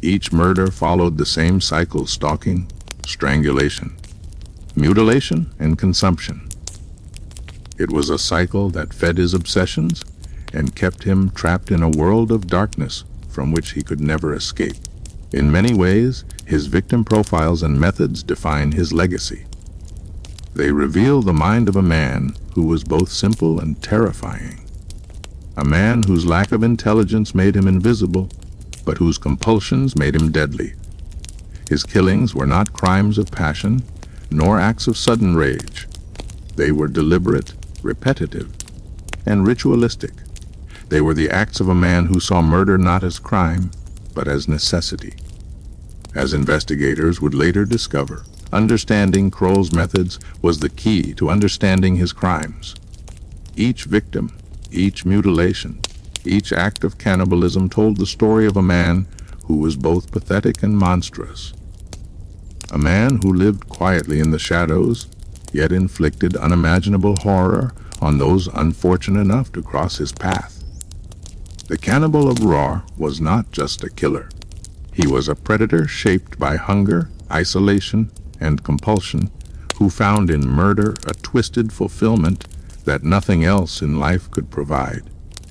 Each murder followed the same cycle: stalking, strangulation, mutilation, and consumption. It was a cycle that fed his obsessions and kept him trapped in a world of darkness from which he could never escape. In many ways, his victim profiles and methods define his legacy. They reveal the mind of a man who was both simple and terrifying. A man whose lack of intelligence made him invisible, but whose compulsions made him deadly. His killings were not crimes of passion, nor acts of sudden rage. They were deliberate, repetitive, and ritualistic. They were the acts of a man who saw murder not as crime, but as necessity. As investigators would later discover, understanding Kroll's methods was the key to understanding his crimes. Each victim, each mutilation, each act of cannibalism told the story of a man who was both pathetic and monstrous. A man who lived quietly in the shadows, yet inflicted unimaginable horror on those unfortunate enough to cross his path. The Cannibal of Ruhr was not just a killer. He was a predator shaped by hunger, isolation, and compulsion, who found in murder a twisted fulfillment that nothing else in life could provide.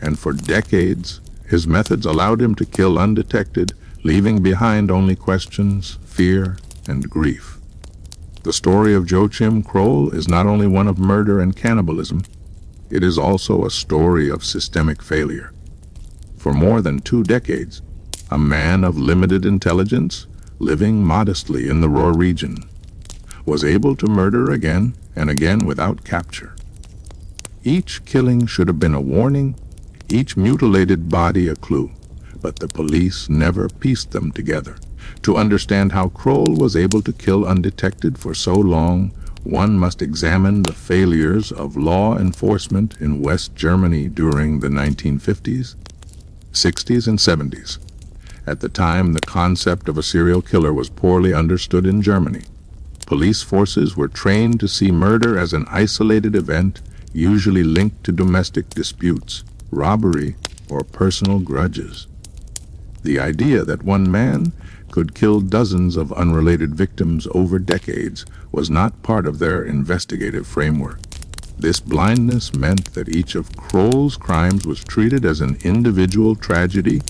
And for decades, his methods allowed him to kill undetected, leaving behind only questions, fear, and grief. The story of Joachim Kroll is not only one of murder and cannibalism, it is also a story of systemic failure. For more than 2 decades, a man of limited intelligence, living modestly in the Ruhr region, was able to murder again and again without capture. Each killing should have been a warning, each mutilated body a clue, but the police never pieced them together. To understand how Kroll was able to kill undetected for so long, one must examine the failures of law enforcement in West Germany during the 1950s, 60s, and 70s. At the time, the concept of a serial killer was poorly understood in Germany. Police forces were trained to see murder as an isolated event, usually linked to domestic disputes, robbery, or personal grudges. The idea that one man could kill dozens of unrelated victims over decades was not part of their investigative framework. This blindness meant that each of Kroll's crimes was treated as an individual tragedy,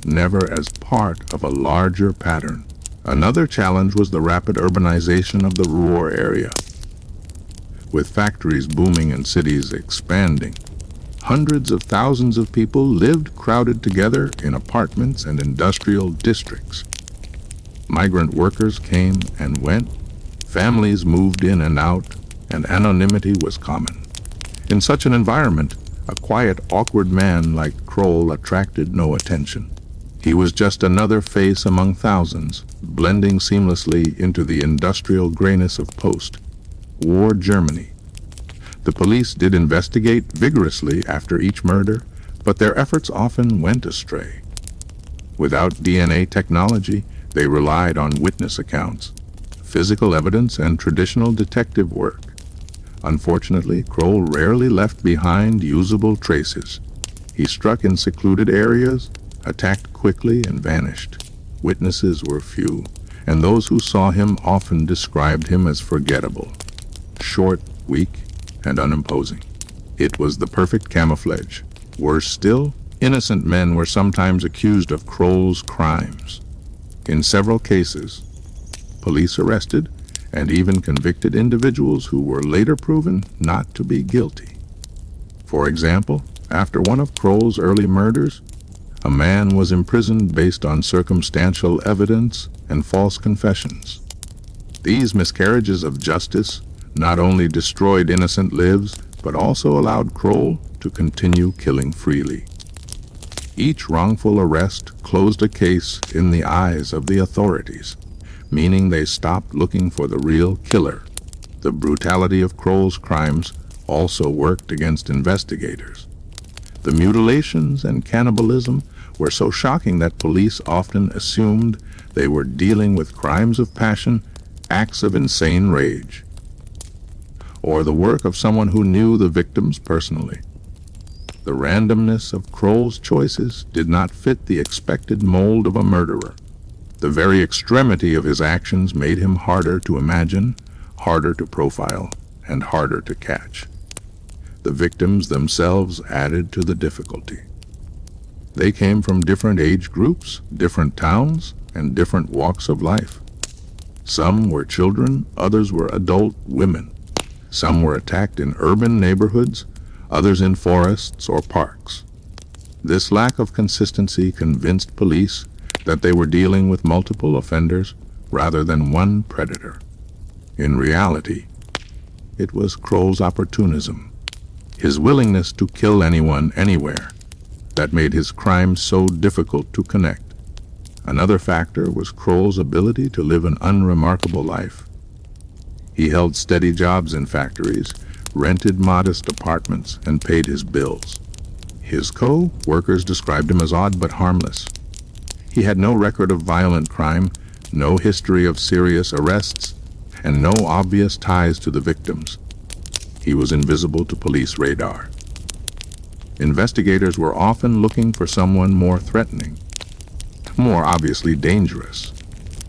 never as part of a larger pattern. Another challenge was the rapid urbanization of the Ruhr area. With factories booming and cities expanding, hundreds of thousands of people lived crowded together in apartments and industrial districts. Migrant workers came and went, families moved in and out, and anonymity was common. In such an environment, a quiet, awkward man like Kroll attracted no attention. He was just another face among thousands, blending seamlessly into the industrial grayness of post-war Germany. The police did investigate vigorously after each murder, but their efforts often went astray. Without DNA technology, they relied on witness accounts, physical evidence, and traditional detective work. Unfortunately, Kroll rarely left behind usable traces. He struck in secluded areas, attacked quickly, and vanished. Witnesses were few, and those who saw him often described him as forgettable, short, weak, and unimposing. It was the perfect camouflage. Worse still, innocent men were sometimes accused of Kroll's crimes. In several cases, police arrested and even convicted individuals who were later proven not to be guilty. For example, after one of Kroll's early murders, a man was imprisoned based on circumstantial evidence and false confessions. These miscarriages of justice not only destroyed innocent lives, but also allowed Kroll to continue killing freely. Each wrongful arrest closed a case in the eyes of the authorities, meaning they stopped looking for the real killer. The brutality of Kroll's crimes also worked against investigators. The mutilations and cannibalism were so shocking that police often assumed they were dealing with crimes of passion, acts of insane rage, or the work of someone who knew the victims personally. The randomness of Kroll's choices did not fit the expected mold of a murderer. The very extremity of his actions made him harder to imagine, harder to profile, and harder to catch. The victims themselves added to the difficulty. They came from different age groups, different towns, and different walks of life. Some were children, others were adult women. Some were attacked in urban neighborhoods, others in forests or parks. This lack of consistency convinced police that they were dealing with multiple offenders rather than one predator. In reality, it was Kroll's opportunism, his willingness to kill anyone, anywhere, that made his crimes so difficult to connect. Another factor was Kroll's ability to live an unremarkable life. He held steady jobs in factories, rented modest apartments, and paid his bills. His co-workers described him as odd but harmless. He had no record of violent crime, no history of serious arrests, and no obvious ties to the victims. He was invisible to police radar. Investigators were often looking for someone more threatening, more obviously dangerous.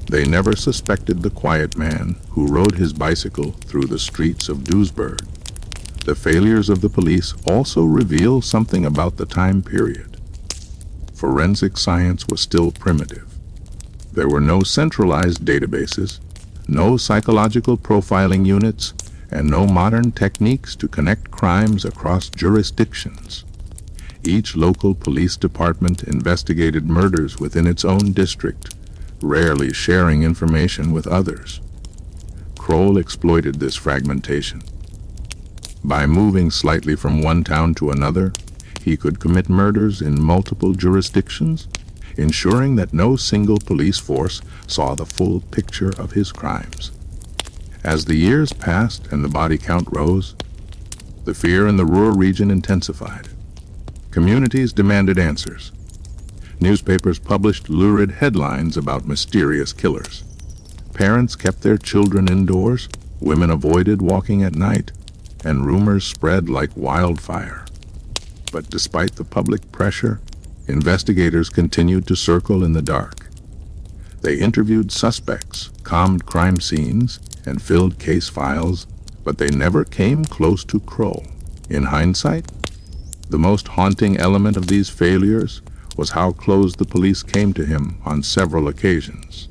They never suspected the quiet man who rode his bicycle through the streets of Duisburg. The failures of the police also reveal something about the time period. Forensic science was still primitive. There were no centralized databases, no psychological profiling units, and no modern techniques to connect crimes across jurisdictions. Each local police department investigated murders within its own district, rarely sharing information with others. Kroll exploited this fragmentation. By moving slightly from one town to another, he could commit murders in multiple jurisdictions, ensuring that no single police force saw the full picture of his crimes. As the years passed and the body count rose, the fear in the Ruhr region intensified. Communities demanded answers. Newspapers published lurid headlines about mysterious killers. Parents kept their children indoors, women avoided walking at night, and rumors spread like wildfire. But despite the public pressure, investigators continued to circle in the dark. They interviewed suspects, combed crime scenes, and filled case files, but they never came close to Kroll. In hindsight, the most haunting element of these failures was how close the police came to him on several occasions.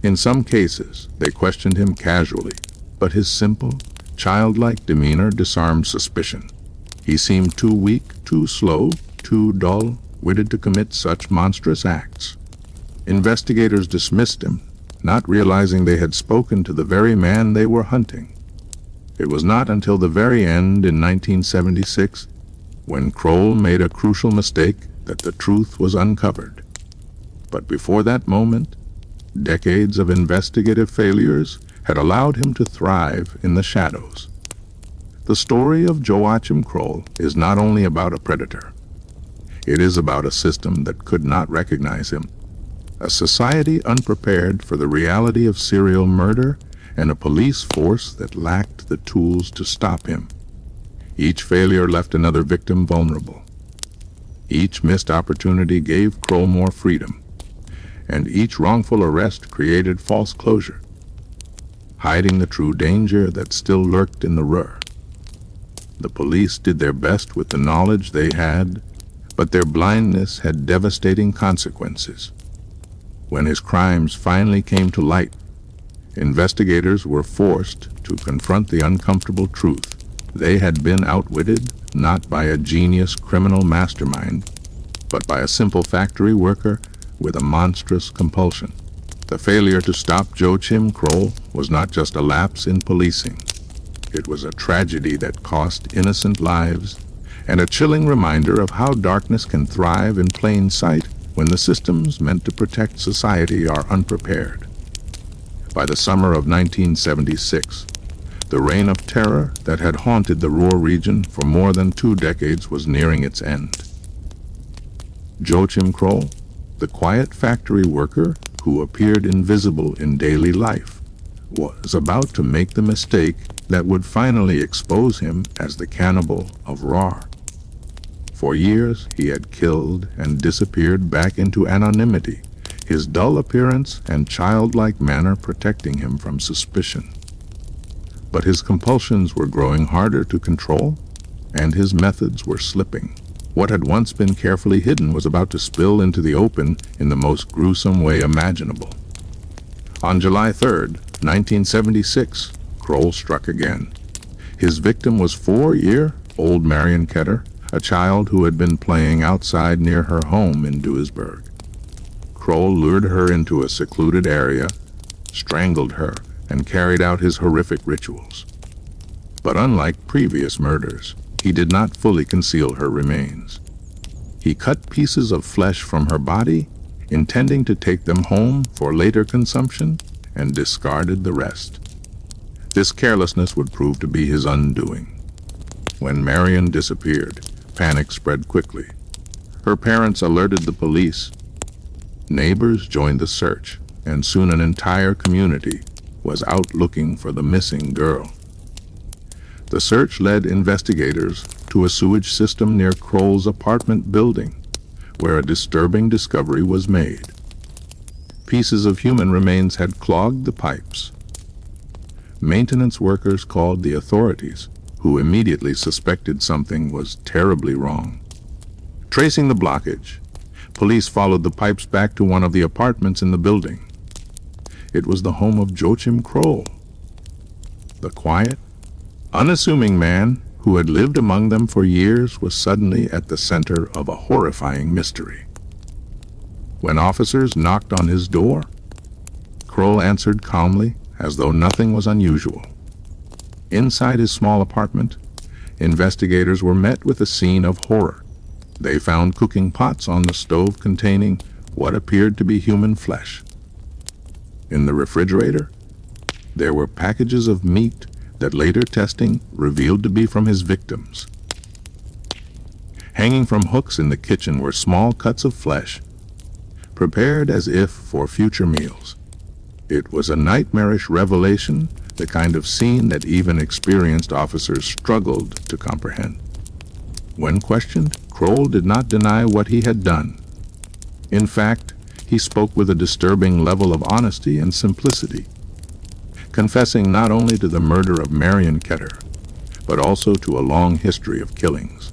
In some cases, they questioned him casually, but his simple, childlike demeanor disarmed suspicion. He seemed too weak, too slow, too dull-witted to commit such monstrous acts. Investigators dismissed him, not realizing they had spoken to the very man they were hunting. It was not until the very end in 1976, when Kroll made a crucial mistake, that the truth was uncovered. But before that moment, decades of investigative failures had allowed him to thrive in the shadows. The story of Joachim Kroll is not only about a predator. It is about a system that could not recognize him, a society unprepared for the reality of serial murder, and a police force that lacked the tools to stop him. Each failure left another victim vulnerable. Each missed opportunity gave Kroll more freedom, and each wrongful arrest created false closure, hiding the true danger that still lurked in the Ruhr. The police did their best with the knowledge they had, but their blindness had devastating consequences. When his crimes finally came to light, investigators were forced to confront the uncomfortable truth. They had been outwitted not by a genius criminal mastermind, but by a simple factory worker with a monstrous compulsion. The failure to stop Joachim Kroll was not just a lapse in policing. It was a tragedy that cost innocent lives, and a chilling reminder of how darkness can thrive in plain sight when the systems meant to protect society are unprepared. By the summer of 1976, the reign of terror that had haunted the Ruhr region for more than 2 decades was nearing its end. Joachim Kroll, the quiet factory worker who appeared invisible in daily life, was about to make the mistake that would finally expose him as the Cannibal of Ruhr. For years, he had killed and disappeared back into anonymity, his dull appearance and childlike manner protecting him from suspicion. But his compulsions were growing harder to control, and his methods were slipping. What had once been carefully hidden was about to spill into the open in the most gruesome way imaginable. On July 3rd, 1976, Kroll struck again. His victim was 4-year-old Marion Ketter, a child who had been playing outside near her home in Duisburg. Kroll lured her into a secluded area, strangled her, and carried out his horrific rituals. But unlike previous murders, he did not fully conceal her remains. He cut pieces of flesh from her body, intending to take them home for later consumption, and discarded the rest. This carelessness would prove to be his undoing. When Marion disappeared, panic spread quickly. Her parents alerted the police. Neighbors joined the search, and soon an entire community was out looking for the missing girl. The search led investigators to a sewage system near Kroll's apartment building, where a disturbing discovery was made. Pieces of human remains had clogged the pipes. Maintenance workers called the authorities, who immediately suspected something was terribly wrong. Tracing the blockage, police followed the pipes back to one of the apartments in the building. It was the home of Joachim Kroll, the quiet, unassuming man who had lived among them for years was suddenly at the center of a horrifying mystery. When officers knocked on his door, Kroll answered calmly, as though nothing was unusual. Inside his small apartment, investigators were met with a scene of horror. They found cooking pots on the stove containing what appeared to be human flesh. In the refrigerator, there were packages of meat that later testing revealed to be from his victims. Hanging from hooks in the kitchen were small cuts of flesh, prepared as if for future meals. It was a nightmarish revelation, the kind of scene that even experienced officers struggled to comprehend. When questioned, Kroll did not deny what he had done. In fact, he spoke with a disturbing level of honesty and simplicity, confessing not only to the murder of Marion Ketter, but also to a long history of killings.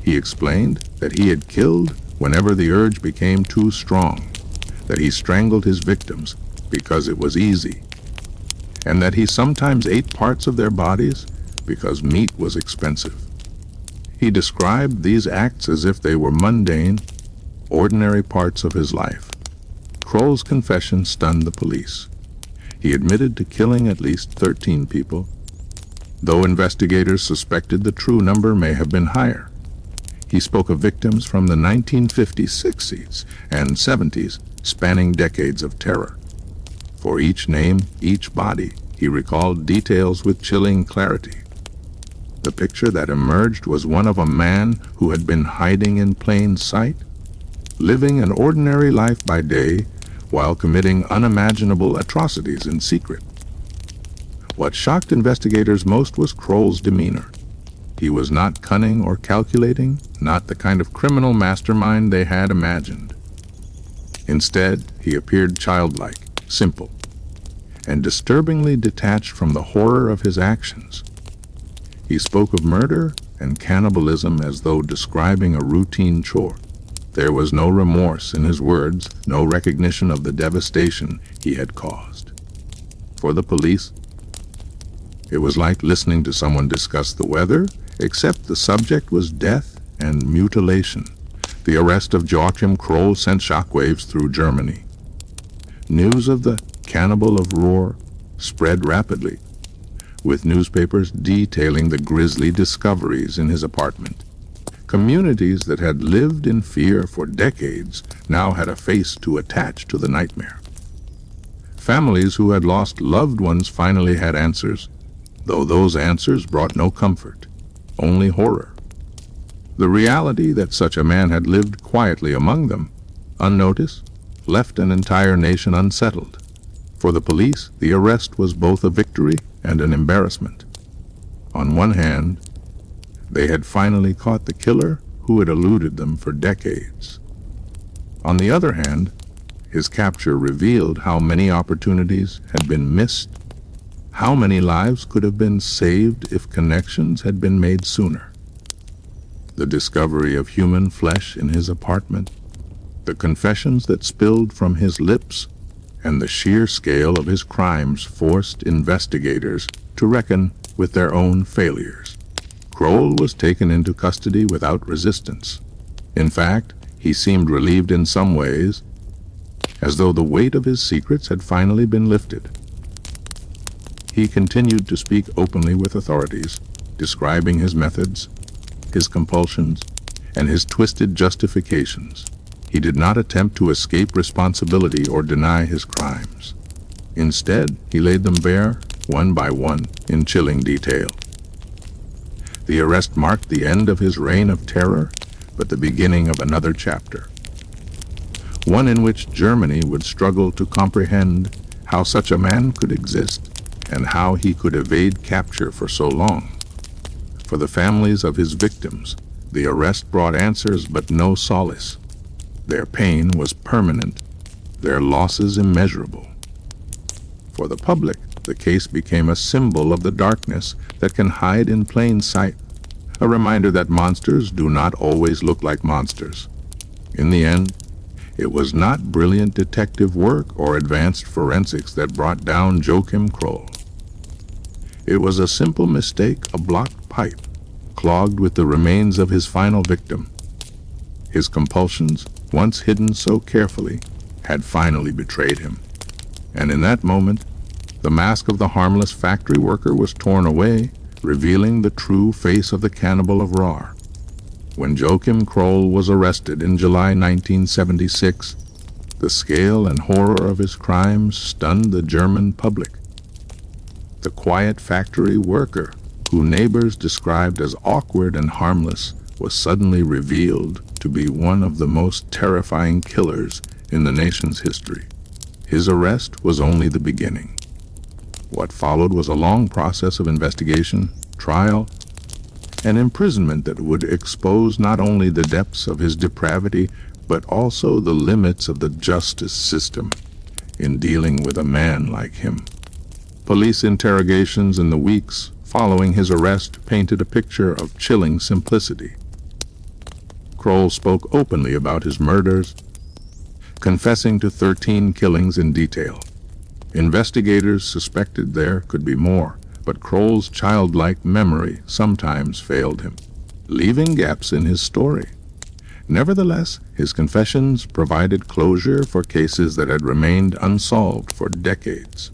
He explained that he had killed whenever the urge became too strong, that he strangled his victims because it was easy, and that he sometimes ate parts of their bodies because meat was expensive. He described these acts as if they were mundane, ordinary parts of his life. Kroll's confession stunned the police. He admitted to killing at least 13 people, though investigators suspected the true number may have been higher. He spoke of victims from the 1950s, 60s, and 70s, spanning decades of terror. For each name, each body, he recalled details with chilling clarity. The picture that emerged was one of a man who had been hiding in plain sight, living an ordinary life by day while committing unimaginable atrocities in secret. What shocked investigators most was Kroll's demeanor. He was not cunning or calculating, not the kind of criminal mastermind they had imagined. Instead, he appeared childlike, simple, and disturbingly detached from the horror of his actions. He spoke of murder and cannibalism as though describing a routine chore. There was no remorse in his words, no recognition of the devastation he had caused. For the police, it was like listening to someone discuss the weather, except the subject was death and mutilation. The arrest of Joachim Kroll sent shockwaves through Germany. News of the Cannibal of Ruhr spread rapidly, with newspapers detailing the grisly discoveries in his apartment. Communities that had lived in fear for decades now had a face to attach to the nightmare. Families who had lost loved ones finally had answers, though those answers brought no comfort, only horror. The reality that such a man had lived quietly among them, unnoticed, left an entire nation unsettled. For the police, the arrest was both a victory and an embarrassment. On one hand, they had finally caught the killer who had eluded them for decades. On the other hand, his capture revealed how many opportunities had been missed, how many lives could have been saved if connections had been made sooner. The discovery of human flesh in his apartment, the confessions that spilled from his lips, and the sheer scale of his crimes forced investigators to reckon with their own failures. Kroll was taken into custody without resistance. In fact, he seemed relieved in some ways, as though the weight of his secrets had finally been lifted. He continued to speak openly with authorities, describing his methods, his compulsions, and his twisted justifications. He did not attempt to escape responsibility or deny his crimes. Instead, he laid them bare, one by one, in chilling detail. The arrest marked the end of his reign of terror, but the beginning of another chapter. One in which Germany would struggle to comprehend how such a man could exist and how he could evade capture for so long. For the families of his victims, the arrest brought answers but no solace. Their pain was permanent, their losses immeasurable. For the public, the case became a symbol of the darkness that can hide in plain sight, a reminder that monsters do not always look like monsters. In the end, it was not brilliant detective work or advanced forensics that brought down Joachim Kroll. It was a simple mistake, a blocked pipe, clogged with the remains of his final victim. His compulsions, once hidden so carefully, had finally betrayed him. And in that moment, the mask of the harmless factory worker was torn away, revealing the true face of the Cannibal of Ruhr. When Joachim Kroll was arrested in July 1976, the scale and horror of his crimes stunned the German public. The quiet factory worker, who neighbors described as awkward and harmless, was suddenly revealed to be one of the most terrifying killers in the nation's history. His arrest was only the beginning. What followed was a long process of investigation, trial, and imprisonment that would expose not only the depths of his depravity, but also the limits of the justice system in dealing with a man like him. Police interrogations in the weeks following his arrest painted a picture of chilling simplicity. Kroll spoke openly about his murders, confessing to 13 killings in detail. Investigators suspected there could be more, but Kroll's childlike memory sometimes failed him, leaving gaps in his story. Nevertheless, his confessions provided closure for cases that had remained unsolved for decades.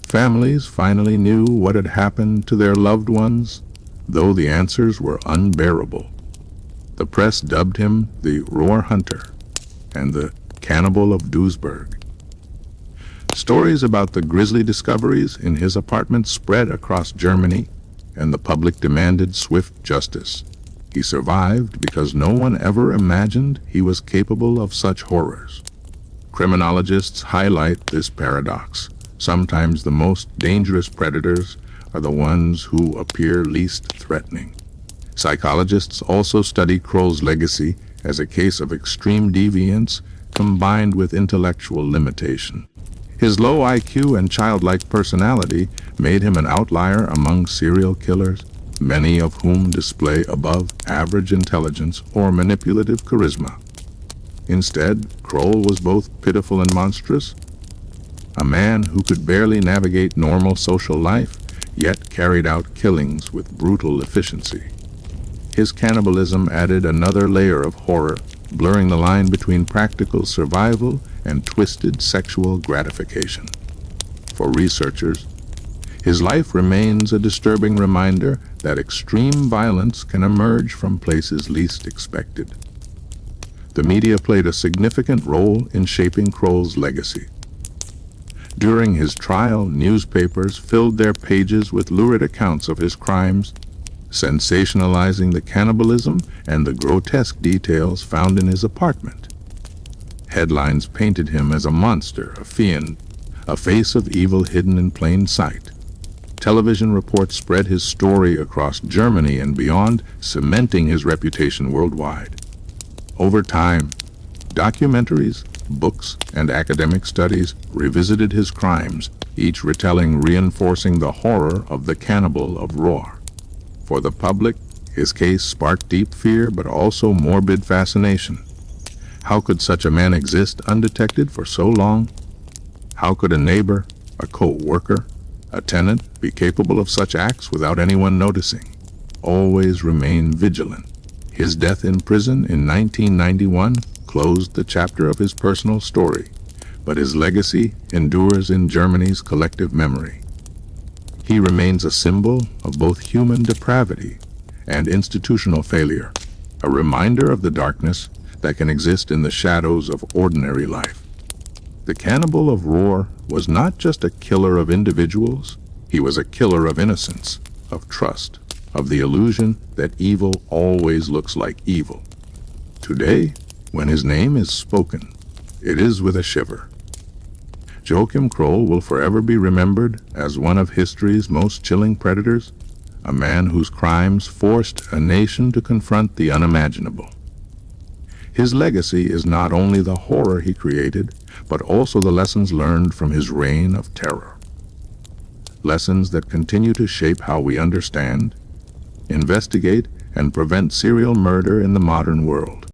Families finally knew what had happened to their loved ones, though the answers were unbearable. The press dubbed him the Ruhr Hunter and the Cannibal of Duisburg. Stories about the grisly discoveries in his apartment spread across Germany, and the public demanded swift justice. He survived because no one ever imagined he was capable of such horrors. Criminologists highlight this paradox. Sometimes the most dangerous predators are the ones who appear least threatening. Psychologists also study Kroll's legacy as a case of extreme deviance combined with intellectual limitation. His low IQ and childlike personality made him an outlier among serial killers, many of whom display above-average intelligence or manipulative charisma. Instead, Kroll was both pitiful and monstrous, a man who could barely navigate normal social life, yet carried out killings with brutal efficiency. His cannibalism added another layer of horror, blurring the line between practical survival and twisted sexual gratification. For researchers, his life remains a disturbing reminder that extreme violence can emerge from places least expected. The media played a significant role in shaping Kroll's legacy. During his trial, newspapers filled their pages with lurid accounts of his crimes, sensationalizing the cannibalism and the grotesque details found in his apartment. Headlines painted him as a monster, a fiend, a face of evil hidden in plain sight. Television reports spread his story across Germany and beyond, cementing his reputation worldwide. Over time, documentaries, books, and academic studies revisited his crimes, each retelling reinforcing the horror of the Cannibal of Ruhr. For the public, his case sparked deep fear but also morbid fascination. How could such a man exist undetected for so long? How could a neighbor, a co-worker, a tenant be capable of such acts without anyone noticing? Always remain vigilant. His death in prison in 1991 closed the chapter of his personal story, but his legacy endures in Germany's collective memory. He remains a symbol of both human depravity and institutional failure, a reminder of the darkness that can exist in the shadows of ordinary life. The Cannibal of Ruhr was not just a killer of individuals, he was a killer of innocence, of trust, of the illusion that evil always looks like evil. Today, when his name is spoken, it is with a shiver. Joachim Kroll will forever be remembered as one of history's most chilling predators, a man whose crimes forced a nation to confront the unimaginable. His legacy is not only the horror he created, but also the lessons learned from his reign of terror. Lessons that continue to shape how we understand, investigate, and prevent serial murder in the modern world.